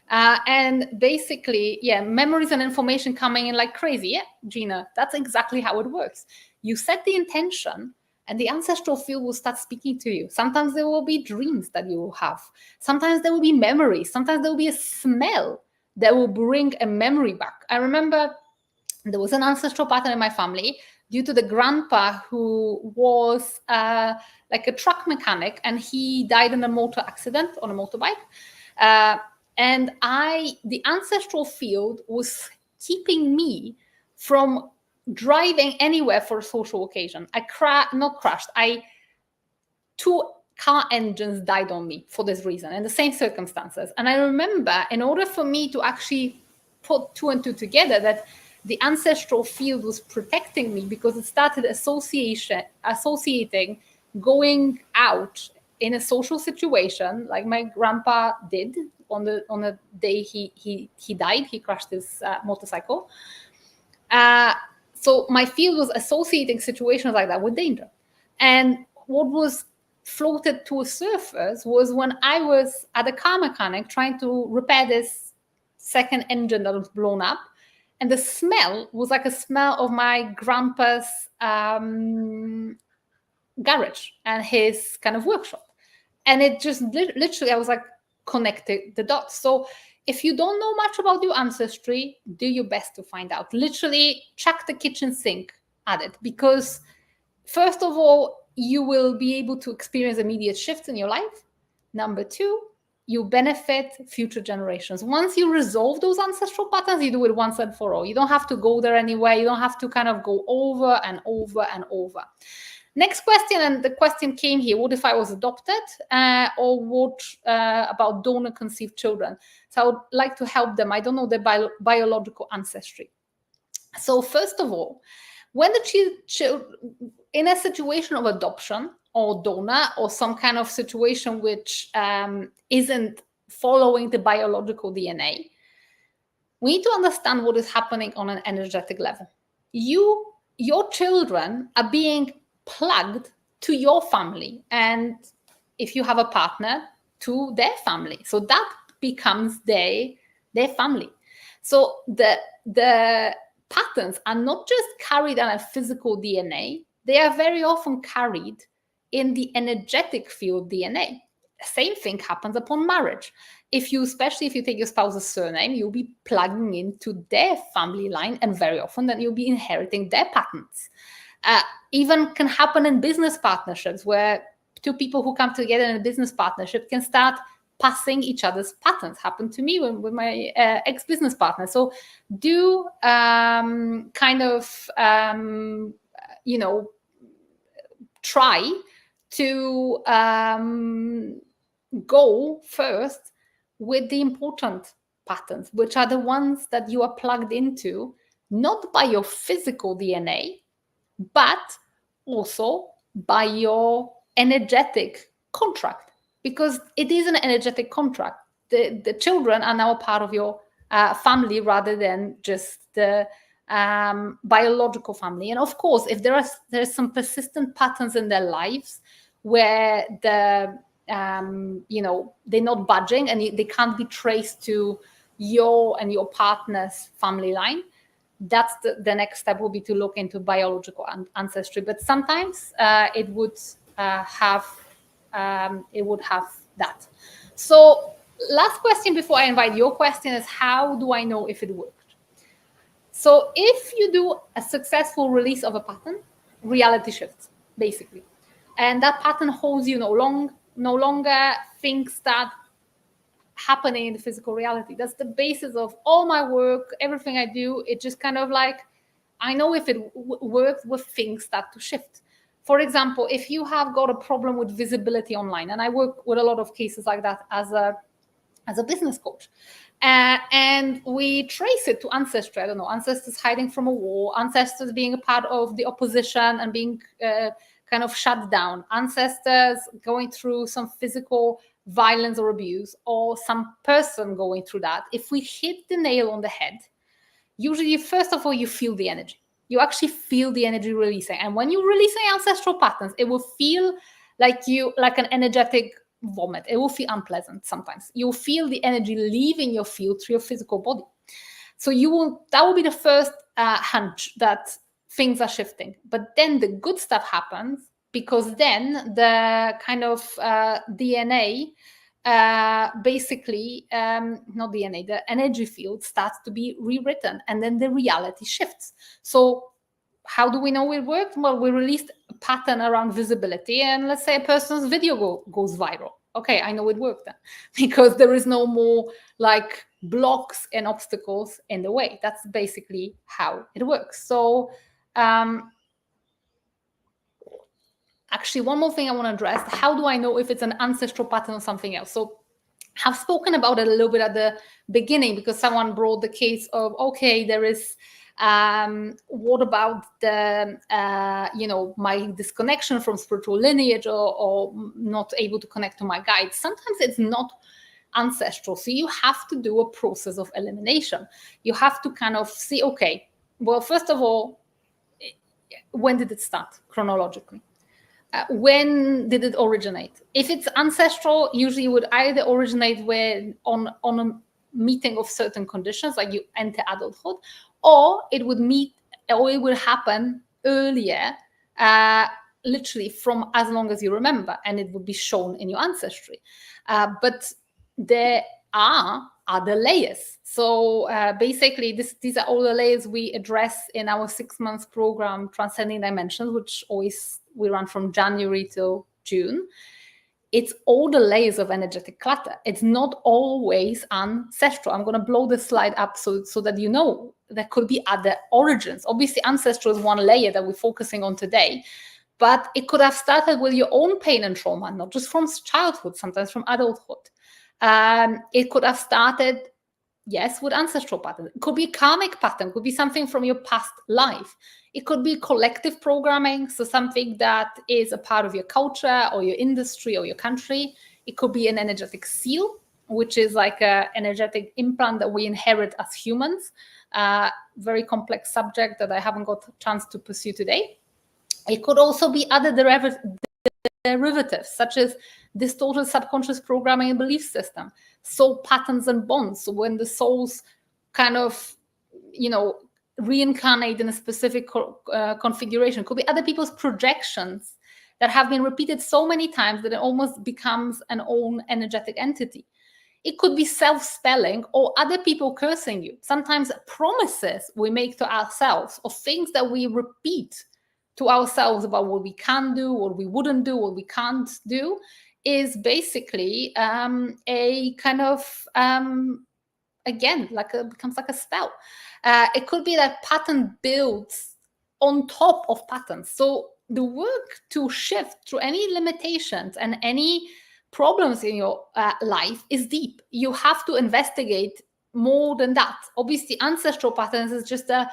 And basically, memories and information coming in like crazy. Yeah, Gina, that's exactly how it works. You set the intention, and the ancestral field will start speaking to you. Sometimes there will be dreams that you will have. Sometimes there will be memories. Sometimes there will be a smell that will bring a memory back. I remember there was an ancestral pattern in my family due to the grandpa who was like a truck mechanic, and he died in a motor accident on a motorbike. And the ancestral field was keeping me from driving anywhere for a social occasion. Two car engines died on me for this reason, in the same circumstances. And I remember, in order for me to actually put two and two together, that the ancestral field was protecting me, because it started associating going out in a social situation, like my grandpa did on the day he died. He crashed his motorcycle. So my field was associating situations like that with danger. And what was floated to a surface was when I was at a car mechanic trying to repair this second engine that was blown up. And the smell was like a smell of my grandpa's garage and his kind of workshop. And it just literally, I was like, connected the dots. So if you don't know much about your ancestry, do your best to find out. Literally check the kitchen sink at it, because first of all, you will be able to experience immediate shifts in your life. Number two, you benefit future generations. Once you resolve those ancestral patterns, you do it once and for all. You don't have to go there anywhere. You don't have to kind of go over and over and over. Next question, and the question came here: what if I was adopted, or what about donor-conceived children? So I would like to help them. I don't know their biological ancestry. So first of all, when the child in a situation of adoption or donor, or some kind of situation which isn't following the biological DNA, we need to understand what is happening on an energetic level. Your children are being plugged to your family, and if you have a partner, to their family. So that becomes their family. So the patterns are not just carried on a physical DNA, they are very often carried in the energetic field DNA. Same thing happens upon marriage. Especially if you take your spouse's surname, you'll be plugging into their family line, and very often then you'll be inheriting their patterns. Even can happen in business partnerships, where two people who come together in a business partnership can start passing each other's patterns. Happened to me with my ex-business partner. So do try to go first with the important patterns, which are the ones that you are plugged into, not by your physical DNA, but also by your energetic contract, because it is an energetic contract. The children are now a part of your family, rather than just the biological family. And of course, if there's some persistent patterns in their lives where they're not budging, and they can't be traced to your and your partner's family line, that's the next step will be to look into biological ancestry. But sometimes it would have that. So last question before I invite your question is, how do I know if it worked? So if you do a successful release of a pattern, reality shifts, basically. And that pattern holds you no longer. Things start happening in the physical reality. That's the basis of all my work, everything I do. It just kind of like, I know if it works when things start to shift. For example, if you have got a problem with visibility online, and I work with a lot of cases like that as a business coach, and we trace it to ancestry. I don't know, ancestors hiding from a war, ancestors being a part of the opposition and being kind of shut down, ancestors going through some physical violence or abuse, or some person going through that. If we hit the nail on the head, usually, first of all, you feel the energy. You actually feel the energy releasing. And when you're releasing ancestral patterns, it will feel like an energetic vomit. It will feel unpleasant sometimes. You'll feel the energy leaving your field through your physical body. So that will be the first hunch that things are shifting. But then the good stuff happens, because then the kind of DNA, basically, not DNA, the energy field starts to be rewritten, and then the reality shifts. So how do we know it worked? Well, we released a pattern around visibility, and let's say a person's video goes viral. Okay, I know it worked then, because there is no more like blocks and obstacles in the way. That's basically how it works. So actually, one more thing I want to address: how do I know if it's an ancestral pattern or something else? So I've spoken about it a little bit at the beginning, because someone brought the case of, okay, there is what about the my disconnection from spiritual lineage, or not able to connect to my guides. Sometimes it's not ancestral, so you have to do a process of elimination. You have to kind of see, okay, well, first of all, when did it start chronologically? When did it originate? If it's ancestral, usually it would either originate on a meeting of certain conditions, like you enter adulthood, or it would happen earlier, literally from as long as you remember, and it would be shown in your ancestry. But there are other layers. So basically, these are all the layers we address in our 6-month program, Transcending Dimensions, which we run from January till June. It's all the layers of energetic clutter. It's not always ancestral. I'm going to blow this slide up so that you know there could be other origins. Obviously, ancestral is one layer that we're focusing on today, but it could have started with your own pain and trauma, not just from childhood, sometimes from adulthood. It could have started, yes, with ancestral pattern. It could be a karmic pattern, could be something from your past life. It could be collective programming, so something that is a part of your culture or your industry or your country. It could be an energetic seal, which is like an energetic implant that we inherit as humans. Very complex subject that I haven't got a chance to pursue today. It could also be other derivatives, such as distorted subconscious programming and belief system, soul patterns and bonds. So when the souls kind of, reincarnate in a specific configuration, could be other people's projections that have been repeated so many times that it almost becomes an own energetic entity. It could be self-spelling or other people cursing you. Sometimes promises we make to ourselves, or things that we repeat to ourselves about what we can do, what we wouldn't do, what we can't do, is basically a kind of, again, becomes like a spell. It could be that pattern builds on top of patterns. So the work to shift through any limitations and any problems in your life is deep. You have to investigate more than that. Obviously, ancestral patterns is just a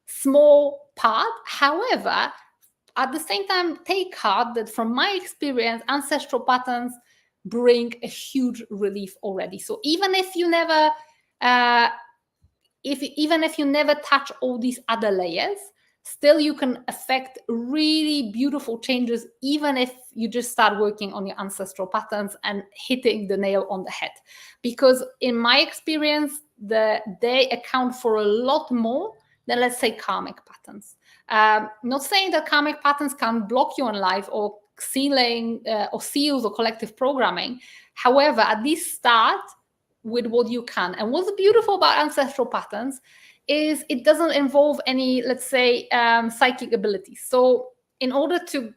small part. However, at the same time, take heart that from my experience, ancestral patterns bring a huge relief already. So even if you never touch all these other layers, still you can affect really beautiful changes, even if you just start working on your ancestral patterns and hitting the nail on the head. Because in my experience, they account for a lot more than, let's say, karmic patterns. Not saying that karmic patterns can block you in life, or sealing or seals or collective programming. However, at least start with what you can. And what's beautiful about ancestral patterns is it doesn't involve any, let's say, psychic abilities. So in order to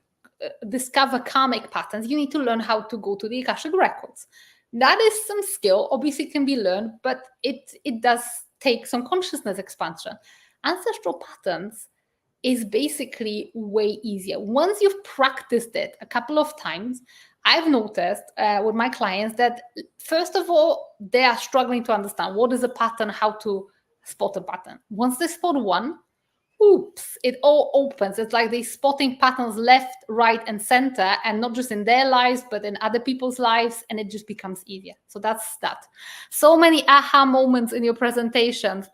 discover karmic patterns, you need to learn how to go to the Akashic records. That is some skill, obviously can be learned, but it does take some consciousness expansion. Ancestral patterns is basically way easier. Once you've practiced it a couple of times, I've noticed with my clients that, first of all, they are struggling to understand what is a pattern, how to spot a pattern. Once they spot one, oops, it all opens. It's like they're spotting patterns left, right, and center, and not just in their lives, but in other people's lives, and it just becomes easier. So that's that. So many aha moments in your presentation.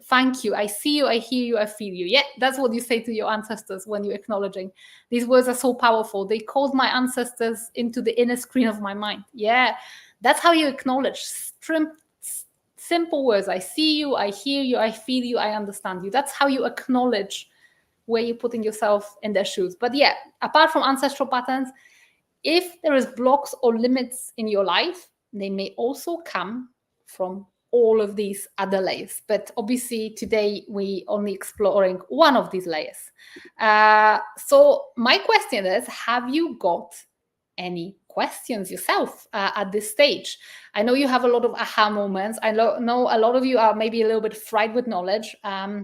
Thank you. I see you. I hear you. I feel you. Yeah, that's what you say to your ancestors when you're acknowledging. These words are so powerful. They called my ancestors into the inner screen of my mind. Yeah, that's how you acknowledge. Simple words. I see you, I hear you, I feel you, I understand you. That's how you acknowledge where you're putting yourself in their shoes. But yeah, apart from ancestral patterns, if there is blocks or limits in your life, they may also come from all of these other layers. But obviously today we only exploring one of these layers. So my question is, have you got any questions yourself at this stage? I know you have a lot of aha moments. I know a lot of you are maybe a little bit fried with knowledge. I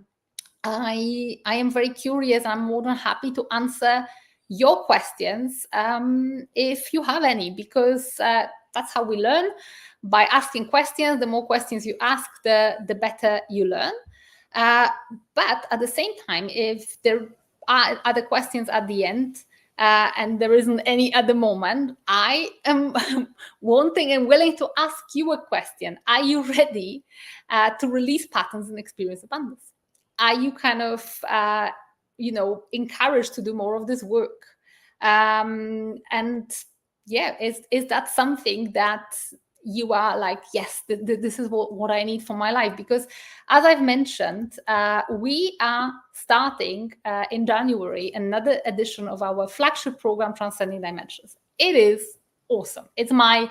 am very curious. I'm more than happy to answer your questions if you have any, because that's how we learn. By asking questions, the more questions you ask, the better you learn. But at the same time, if there are other questions at the end, and there isn't any at the moment, I am wanting and willing to ask you a question. Are you ready to release patterns and experience abundance? Are you kind of, encouraged to do more of this work? And yeah, is that something that you are like, yes, this is what I need for my life? Because as I've mentioned, we are starting in January another edition of our flagship program, Transcending Dimensions. It is awesome. It's my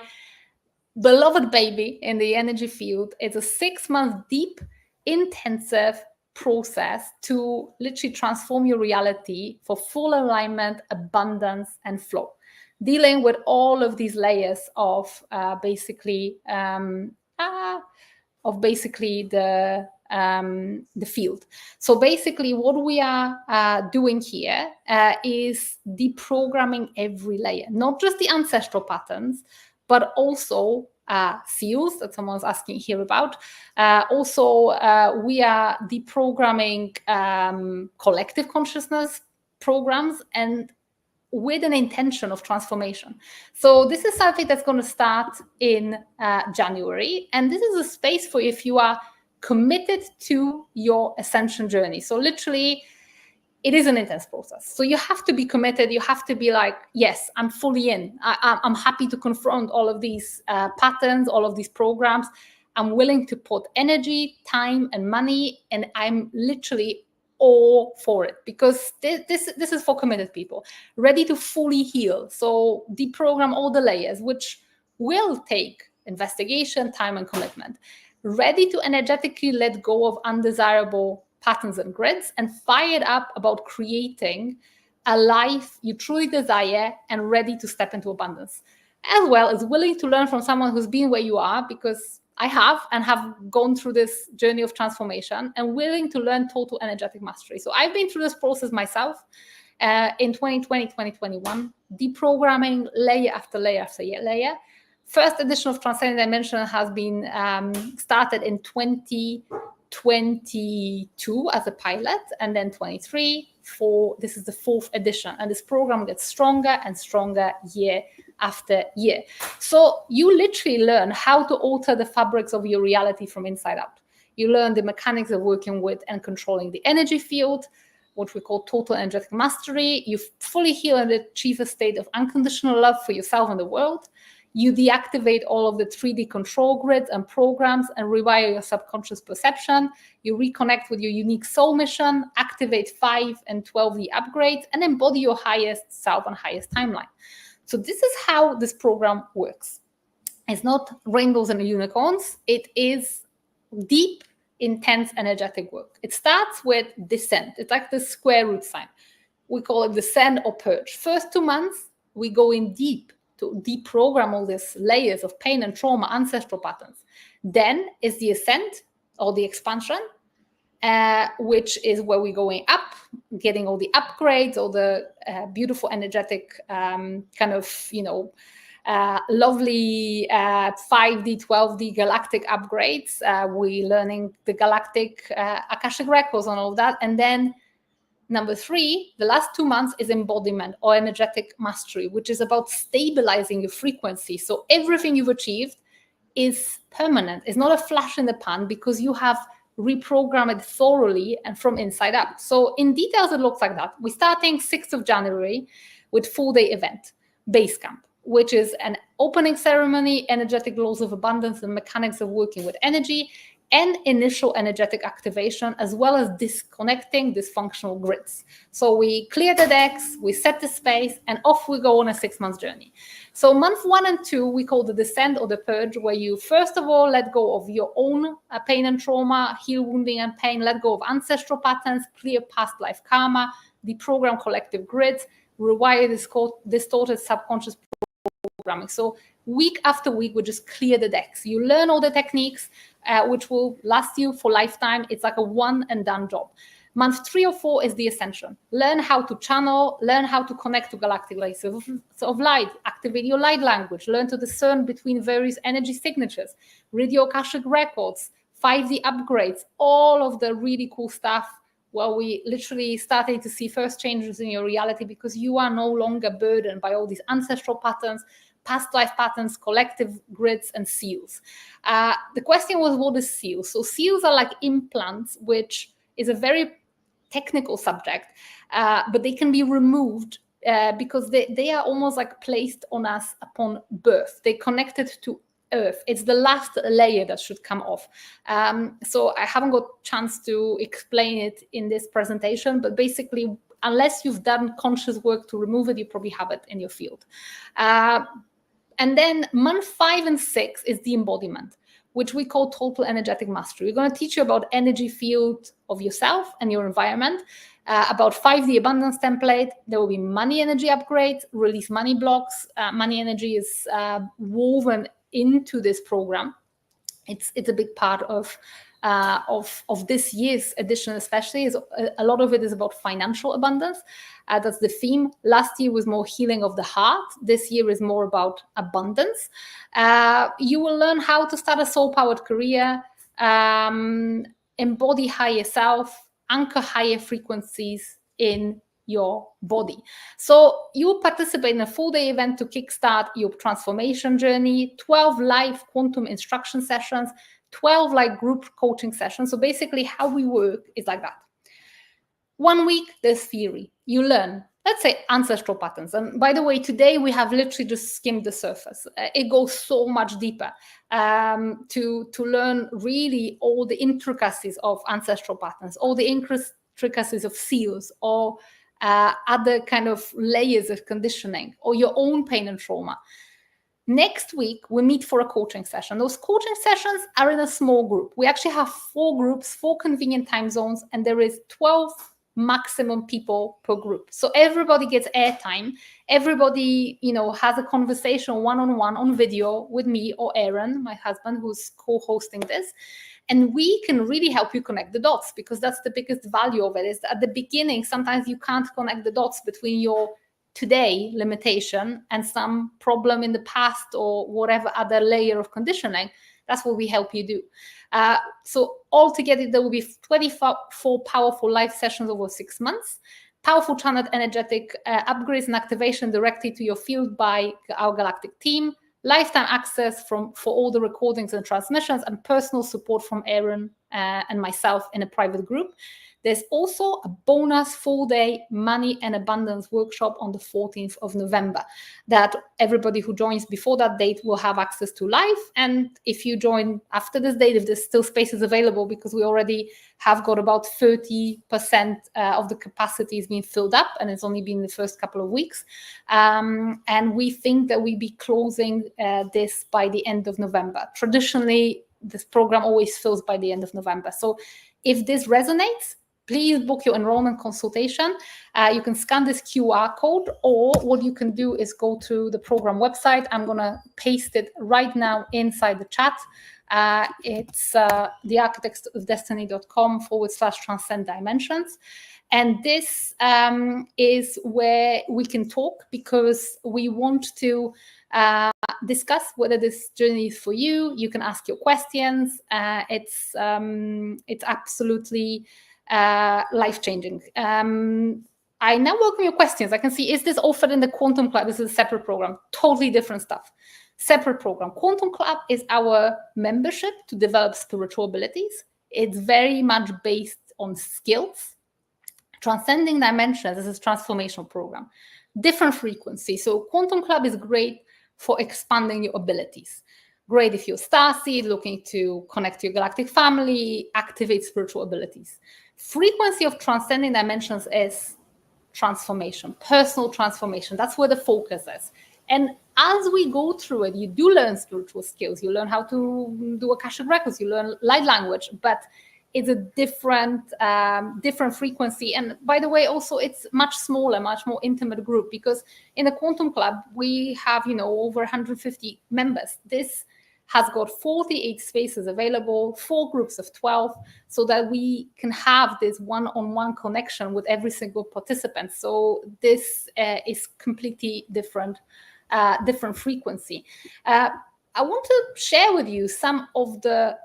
beloved baby in the energy field. It's a 6-month deep, intensive process to literally transform your reality for full alignment, abundance, and flow, dealing with all of these layers of basically the field. So basically what we are doing here is deprogramming every layer, not just the ancestral patterns, but also seals that someone's asking here about. We are deprogramming collective consciousness programs, and with an intention of transformation. So this is something that's going to start in January. And this is a space for if you are committed to your ascension journey. So literally, it is an intense process. So you have to be committed. You have to be like, yes, I'm fully in. I'm happy to confront all of these patterns, all of these programs. I'm willing to put energy, time, and money, and I'm literally all for it, because this is for committed people, ready to fully heal. So deprogram all the layers, which will take investigation, time, and commitment. Ready to energetically let go of undesirable patterns and grids, and fired up about creating a life you truly desire and ready to step into abundance, as well as willing to learn from someone who's been where you are, because I have gone through this journey of transformation, and willing to learn total energetic mastery. So I've been through this process myself in 2020, 2021, deprogramming layer after layer after layer. First edition of Transcending Dimension has been started in 2022 as a pilot, and then 23 this is the 4th edition, and this program gets stronger and stronger year after year. So you literally learn how to alter the fabrics of your reality from inside out. You learn the mechanics of working with and controlling the energy field, what we call total energetic mastery. You fully heal and achieve a state of unconditional love for yourself and the world. You deactivate all of the 3D control grids and programs and rewire your subconscious perception. You reconnect with your unique soul mission, activate 5 and 12D upgrades, and embody your highest self and highest timeline. So this is how this program works. It's not rainbows and unicorns. It is deep, intense, energetic work. It starts with descent. It's like the square root sign. We call it descend or purge. First 2 months, we go in deep to deprogram all these layers of pain and trauma, ancestral patterns. Then is the ascent or the expansion, which is where we're going up, getting all the upgrades, all the beautiful, energetic lovely 5D, 12D galactic upgrades. We're learning the galactic Akashic records and all of that. And then number 3, the last 2 months, is embodiment or energetic mastery, which is about stabilizing your frequency. So everything you've achieved is permanent. It's not a flash in the pan, because you have reprogrammed it thoroughly and from inside out. So in details, it looks like that. We're starting 6th of January with full-day event, base camp, which is an opening ceremony, energetic laws of abundance and mechanics of working with energy, and initial energetic activation, as well as disconnecting dysfunctional grids. So we clear the decks, we set the space, and off we go on a 6-month journey. So month 1 and 2, we call the descent or the purge, where you first of all let go of your own pain and trauma, heal wounding and pain, let go of ancestral patterns, clear past life karma, deprogram collective grids, rewire distorted subconscious programming. So week after week, we just clear the decks. You learn all the techniques, which will last you for lifetime. It's like a one and done job. Month 3 or 4 is the ascension. Learn how to channel, learn how to connect to galactic layers of light, activate your light language, learn to discern between various energy signatures, read your Akashic records, 5D upgrades, all of the really cool stuff. Well, we literally started to see first changes in your reality, because you are no longer burdened by all these ancestral patterns, past life patterns, collective grids, and seals. The question was, what is seals? So seals are like implants, which is a very technical subject, but they can be removed because they are almost like placed on us upon birth. They're connected to Earth. It's the last layer that should come off. So I haven't got a chance to explain it in this presentation, but basically, unless you've done conscious work to remove it, you probably have it in your field. And then month 5 and 6 is the embodiment, which we call total energetic mastery. We're going to teach you about energy field of yourself and your environment, about 5D abundance template. There will be money energy upgrades, release money blocks. Money energy is woven into this program. It's a big part of this year's edition, especially. Is a lot of it is about financial abundance. That's the theme. Last year was more healing of the heart. This year is more about abundance. You will learn how to start a soul-powered career, embody higher self, anchor higher frequencies in your body. So you participate in a full-day event to kickstart your transformation journey, 12 live quantum instruction sessions, 12 like group coaching sessions. So basically how we work is like that. 1 week, there's theory. You learn, let's say, ancestral patterns. And by the way, today we have literally just skimmed the surface. It goes so much deeper to learn really all the intricacies of ancestral patterns, all the intricacies of seals, or other kind of layers of conditioning, or your own pain and trauma. Next week, we meet for a coaching session. Those coaching sessions are in a small group. We actually have 4 groups, 4 convenient time zones, and there is 12 maximum people per group. So everybody gets airtime. Everybody, has a conversation one-on-one on video with me or Aaron, my husband, who's co-hosting this. And we can really help you connect the dots, because that's the biggest value of it, is that at the beginning, sometimes you can't connect the dots between your today limitation and some problem in the past or whatever other layer of conditioning. That's what we help you do. So altogether, there will be 24 powerful live sessions over 6 months, powerful channeled energetic upgrades and activation directly to your field by our galactic team, lifetime access for all the recordings and transmissions, and personal support from Aaron and myself in a private group. There's also a bonus full-day money and abundance workshop on the 14th of November that everybody who joins before that date will have access to live. And if you join after this date, if there's still spaces available, because we already have got about 30% of the capacity is being filled up, and it's only been the first couple of weeks. And we think that we'll be closing this by the end of November. Traditionally, this program always fills by the end of November. So if this resonates, please book your enrollment consultation. You can scan this QR code, or what you can do is go to the program website. I'm going to paste it right now inside the chat. It's thearchitectsofdestiny.com/transcend dimensions. And this is where we can talk, because we want to discuss whether this journey is for you. You can ask your questions. It's absolutely life-changing. I now welcome your questions. I can see, is this offered in the Quantum Club? This is a separate program, totally different stuff. Separate program. Quantum Club is our membership to develop spiritual abilities. It's very much based on skills. Transcending Dimensions is a transformational program. Different frequency. So Quantum Club is great for expanding your abilities. Great if you're starseed, looking to connect to your galactic family, activate spiritual abilities. Frequency of Transcending Dimensions is transformation, personal transformation. That's where the focus is. And as we go through it, you do learn spiritual skills. You learn how to do Akashic records. You learn light language, but it's a different frequency. And by the way, also it's much smaller, much more intimate group, because in the Quantum Club, we have, over 150 members. This has got 48 spaces available, 4 groups of 12, so that we can have this one-on-one connection with every single participant. So this is completely different frequency. I want to share with you some of the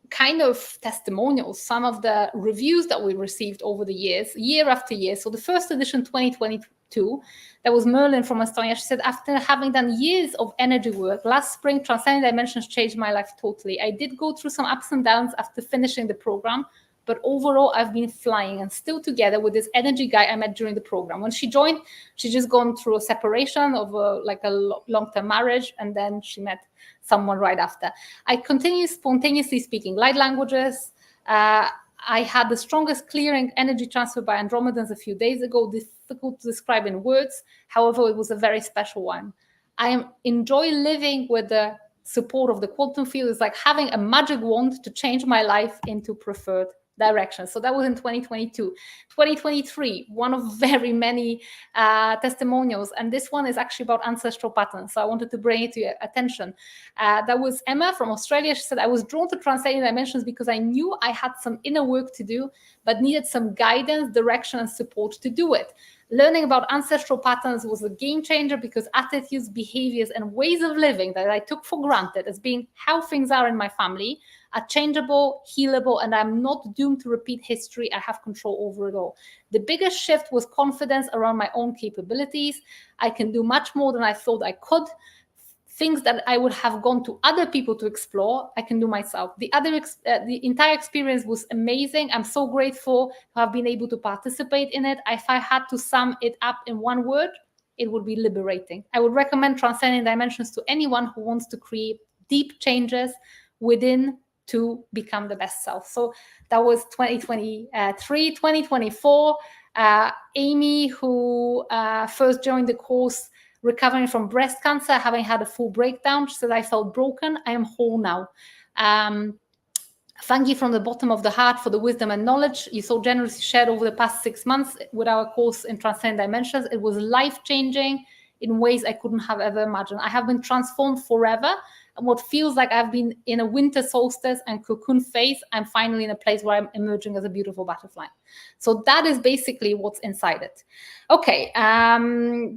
kind of testimonials, some of the reviews that we received over the years, year after year. So the first edition, 2022, that was Merlin from Estonia. She said, after having done years of energy work, last spring, Transcending Dimensions changed my life totally. I did go through some ups and downs after finishing the program, but overall, I've been flying and still together with this energy guy I met during the program. When she joined, she just gone through a separation of a long-term marriage, and then she met someone right after. I continue spontaneously speaking light languages. I had the strongest clearing energy transfer by Andromedans a few days ago, difficult to describe in words. However, it was a very special one. I enjoy living with the support of the quantum field. It's like having a magic wand to change my life into preferred direction. So that was in 2022. 2023, one of very many testimonials, and this one is actually about ancestral patterns, so I wanted to bring it to your attention. That was Emma from Australia. She said, I was drawn to Transcending Dimensions because I knew I had some inner work to do, but needed some guidance, direction, and support to do it. Learning about ancestral patterns was a game changer, because attitudes, behaviors, and ways of living that I took for granted as being how things are in my family are changeable, healable, and I'm not doomed to repeat history. I have control over it all. The biggest shift was confidence around my own capabilities. I can do much more than I thought I could. Things that I would have gone to other people to explore, I can do myself. The entire experience was amazing. I'm so grateful to have been able to participate in it. If I had to sum it up in one word, it would be liberating. I would recommend Transcending Dimensions to anyone who wants to create deep changes within to become the best self. So that was 2023. 2024, Amy, who first joined the course, recovering from breast cancer, having had a full breakdown. She said, I felt broken. I am whole now. Thank you from the bottom of the heart for the wisdom and knowledge you so generously shared over the past 6 months with our course in Transcending Dimensions. It was life-changing in ways I couldn't have ever imagined. I have been transformed forever. And what feels like I've been in a winter solstice and cocoon phase, I'm finally in a place where I'm emerging as a beautiful butterfly. So that is basically what's inside it. Okay,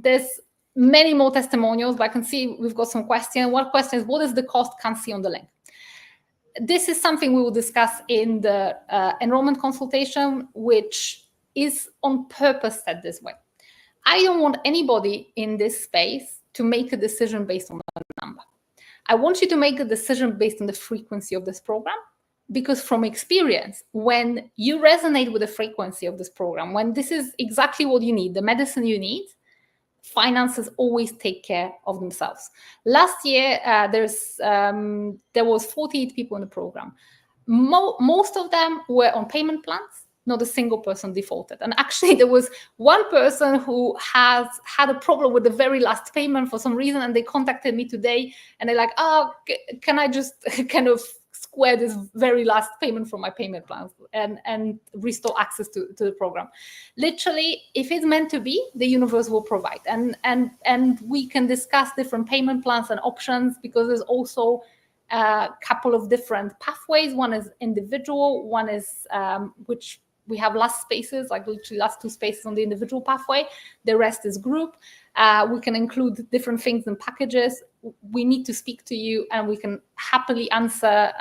there's many more testimonials, but I can see we've got some questions. One question is, what is the cost? Can't see on the link. This is something we will discuss in the enrollment consultation, which is on purpose set this way. I don't want anybody in this space to make a decision based on a number. I want you to make a decision based on the frequency of this program, because from experience, when you resonate with the frequency of this program, when this is exactly what you need, the medicine you need, finances always take care of themselves. Last year, there was 48 people in the program. Most of them were on payment plans. Not a single person defaulted. And actually, there was one person who has had a problem with the very last payment for some reason, and they contacted me today, and they're like, oh, can I just kind of square this very last payment from my payment plans and restore access to the program. Literally, if it's meant to be, the universe will provide. And we can discuss different payment plans and options, because there's also a couple of different pathways. One is individual, one is which we have last spaces, like literally last 2 spaces on the individual pathway. The rest is group. We can include different things in packages. We need to speak to you, and we can happily answer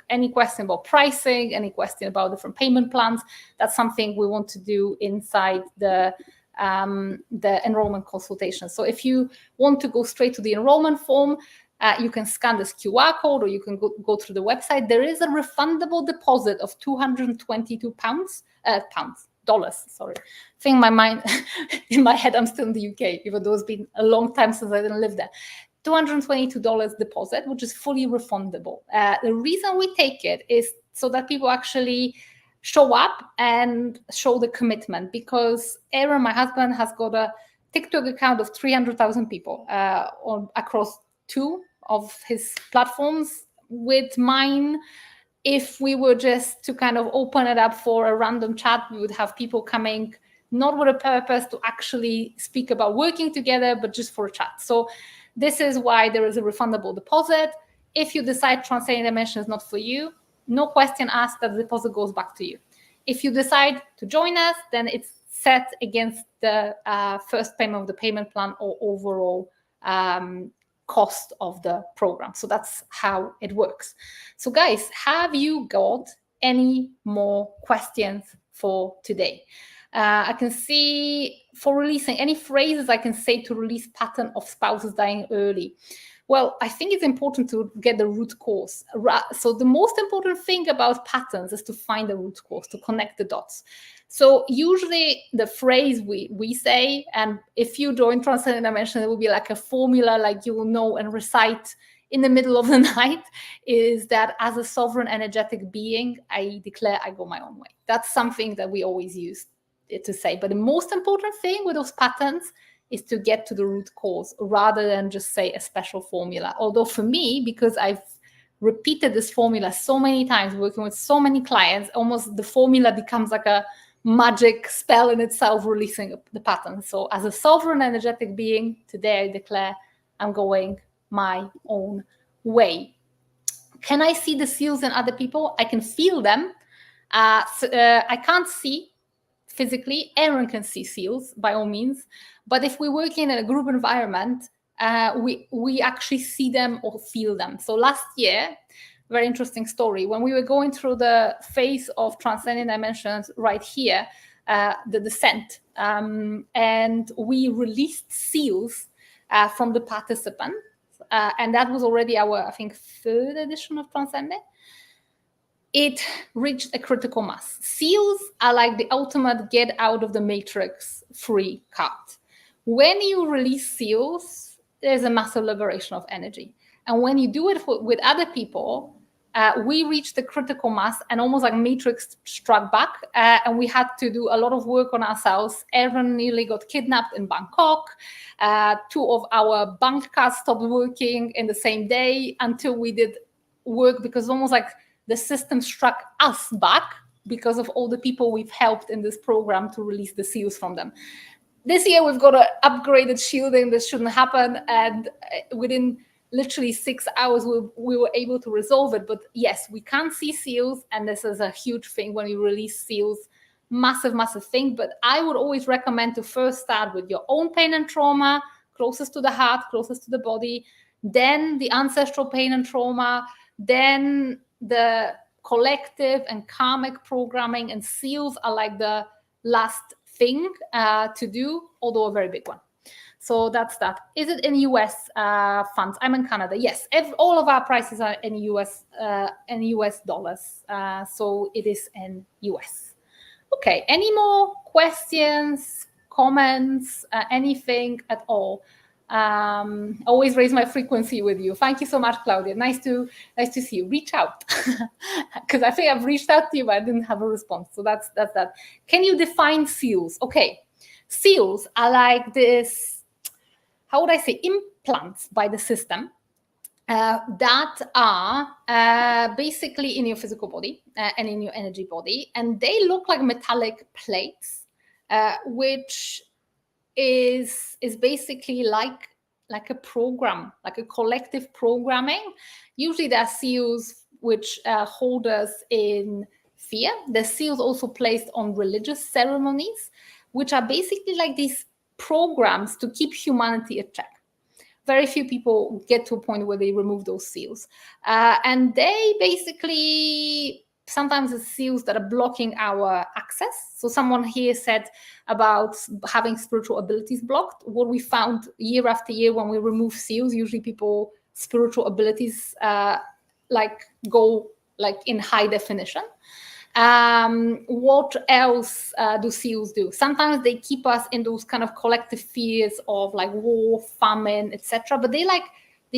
any question about pricing, any question about different payment plans. That's something we want to do inside the enrollment consultation. So if you want to go straight to the enrollment form, you can scan this QR code, or you can go through the website. There is a refundable deposit of $222. Sorry, I think my mind in my head, I'm still in the UK, even though it's been a long time since I didn't live there. $222 deposit, which is fully refundable. The reason we take it is so that people actually show up and show the commitment, because Aaron, my husband, has got a TikTok account of 300,000 people across 2 of his platforms. With mine, if we were just to kind of open it up for a random chat, we would have people coming not with a purpose to actually speak about working together, but just for a chat. So this is why there is a refundable deposit. If you decide Transcending Dimension is not for you, no question asked, that the deposit goes back to you. If you decide to join us, then it's set against the first payment of the payment plan or overall cost of the program. So that's how it works. So guys, have you got any more questions for today? I can see for releasing any phrases I can say to release pattern of spouses dying early. Well, I think it's important to get the root cause. So the most important thing about patterns is to find the root cause, to connect the dots. So usually the phrase we say, and if you join Transcending Dimension, it will be like a formula, like you will know and recite in the middle of the night, is that as a sovereign energetic being, I declare I go my own way. That's something that we always use to say. But the most important thing with those patterns is to get to the root cause rather than just say a special formula. Although for me, because I've repeated this formula so many times, working with so many clients, almost the formula becomes like a magic spell in itself, releasing the pattern. So as a sovereign energetic being, today I declare I'm going my own way. Can I see the seals in other people? I can feel them. I can't see physically. Aaron can see seals by all means. But if we're working in a group environment, we actually see them or feel them. So last year, very interesting story. When we were going through the phase of Transcending Dimensions right here, the descent, and we released seals from the participant. And that was already our, I think, 3rd edition of Transcending. It reached a critical mass. Seals are like the ultimate get out of the matrix free card. When you release seals, there's a massive liberation of energy. And when you do it with other people, we reached the critical mass and almost like matrix struck back. And we had to do a lot of work on ourselves. Aaron nearly got kidnapped in Bangkok. 2 of our bank cards stopped working in the same day until we did work, because almost like the system struck us back because of all the people we've helped in this program to release the seals from them. This year, we've got an upgraded shielding. This shouldn't happen. And within literally 6 hours, we were able to resolve it. But yes, we can't see seals. And this is a huge thing when you release seals. Massive, massive thing. But I would always recommend to first start with your own pain and trauma, closest to the heart, closest to the body, then the ancestral pain and trauma, then the collective and karmic programming, and seals are like the last thing to do, although a very big one. So that's that. Is it in US funds? I'm in Canada. Yes, all of our prices are in US dollars. So it is in US. Okay. Any more questions, comments, anything at all? Always raise my frequency with you. Thank you so much, Claudia. Nice to see you. Reach out, because I think I've reached out to you, but I didn't have a response. So that's that. Can you define seals? Okay, seals are like this. How would I say? Implants by the system. that are basically in your physical body and in your energy body, and they look like metallic plates, which is basically like a program, like a collective programming. Usually there are seals which hold us in fear. The seals also placed on religious ceremonies, which are basically like these programs to keep humanity at check. Very few people get to a point where they remove those seals. And they basically, sometimes it's seals that are blocking our access. So someone here said about having spiritual abilities blocked. What we found year after year when we remove seals, usually people spiritual abilities like go like in high definition. What else do seals do? Sometimes they keep us in those kind of collective fears of like war, famine, etc. But they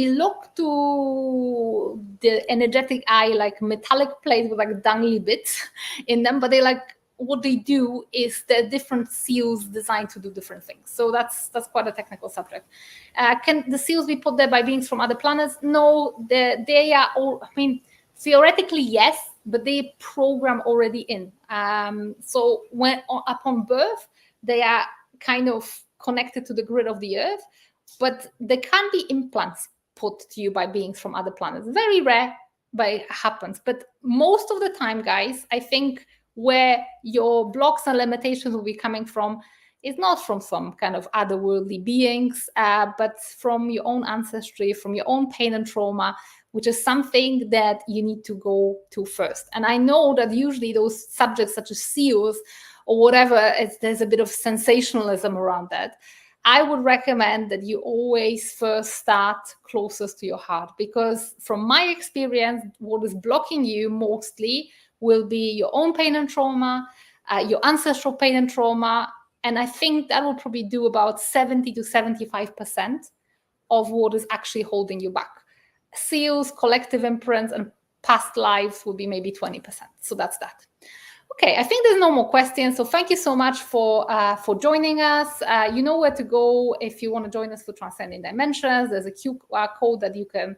look to the energetic eye like metallic plates with like dangly bits in them, but they like what they do is they're different seals designed to do different things. So that's quite a technical subject. Can the seals be put there by beings from other planets? No, they are all, I mean, theoretically, yes, but they program already in. So when upon birth, they are kind of connected to the grid of the Earth, but there can be implants put to you by beings from other planets. Very rare, but it happens. But most of the time, guys, I think where your blocks and limitations will be coming from is not from some kind of otherworldly beings, but from your own ancestry, from your own pain and trauma, which is something that you need to go to first. And I know that usually those subjects such as seals or whatever, there's a bit of sensationalism around that. I would recommend that you always first start closest to your heart, because from my experience, what is blocking you mostly will be your own pain and trauma, your ancestral pain and trauma. And I think that will probably do about 70 to 75% of what is actually holding you back. Seals, collective imprints, and past lives will be maybe 20%. So that's that. Okay, I think there's no more questions. So thank you so much for joining us. You know where to go if you want to join us for Transcending Dimensions. There's a QR code that you can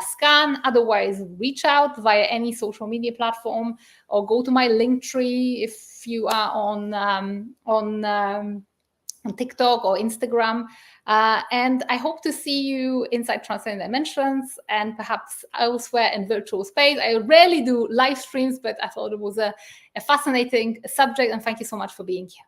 scan. Otherwise, reach out via any social media platform or go to my link tree if you are on TikTok or Instagram. And I hope to see you inside Transcending Dimensions and perhaps elsewhere in virtual space. I rarely do live streams, but I thought it was a fascinating subject, and thank you so much for being here.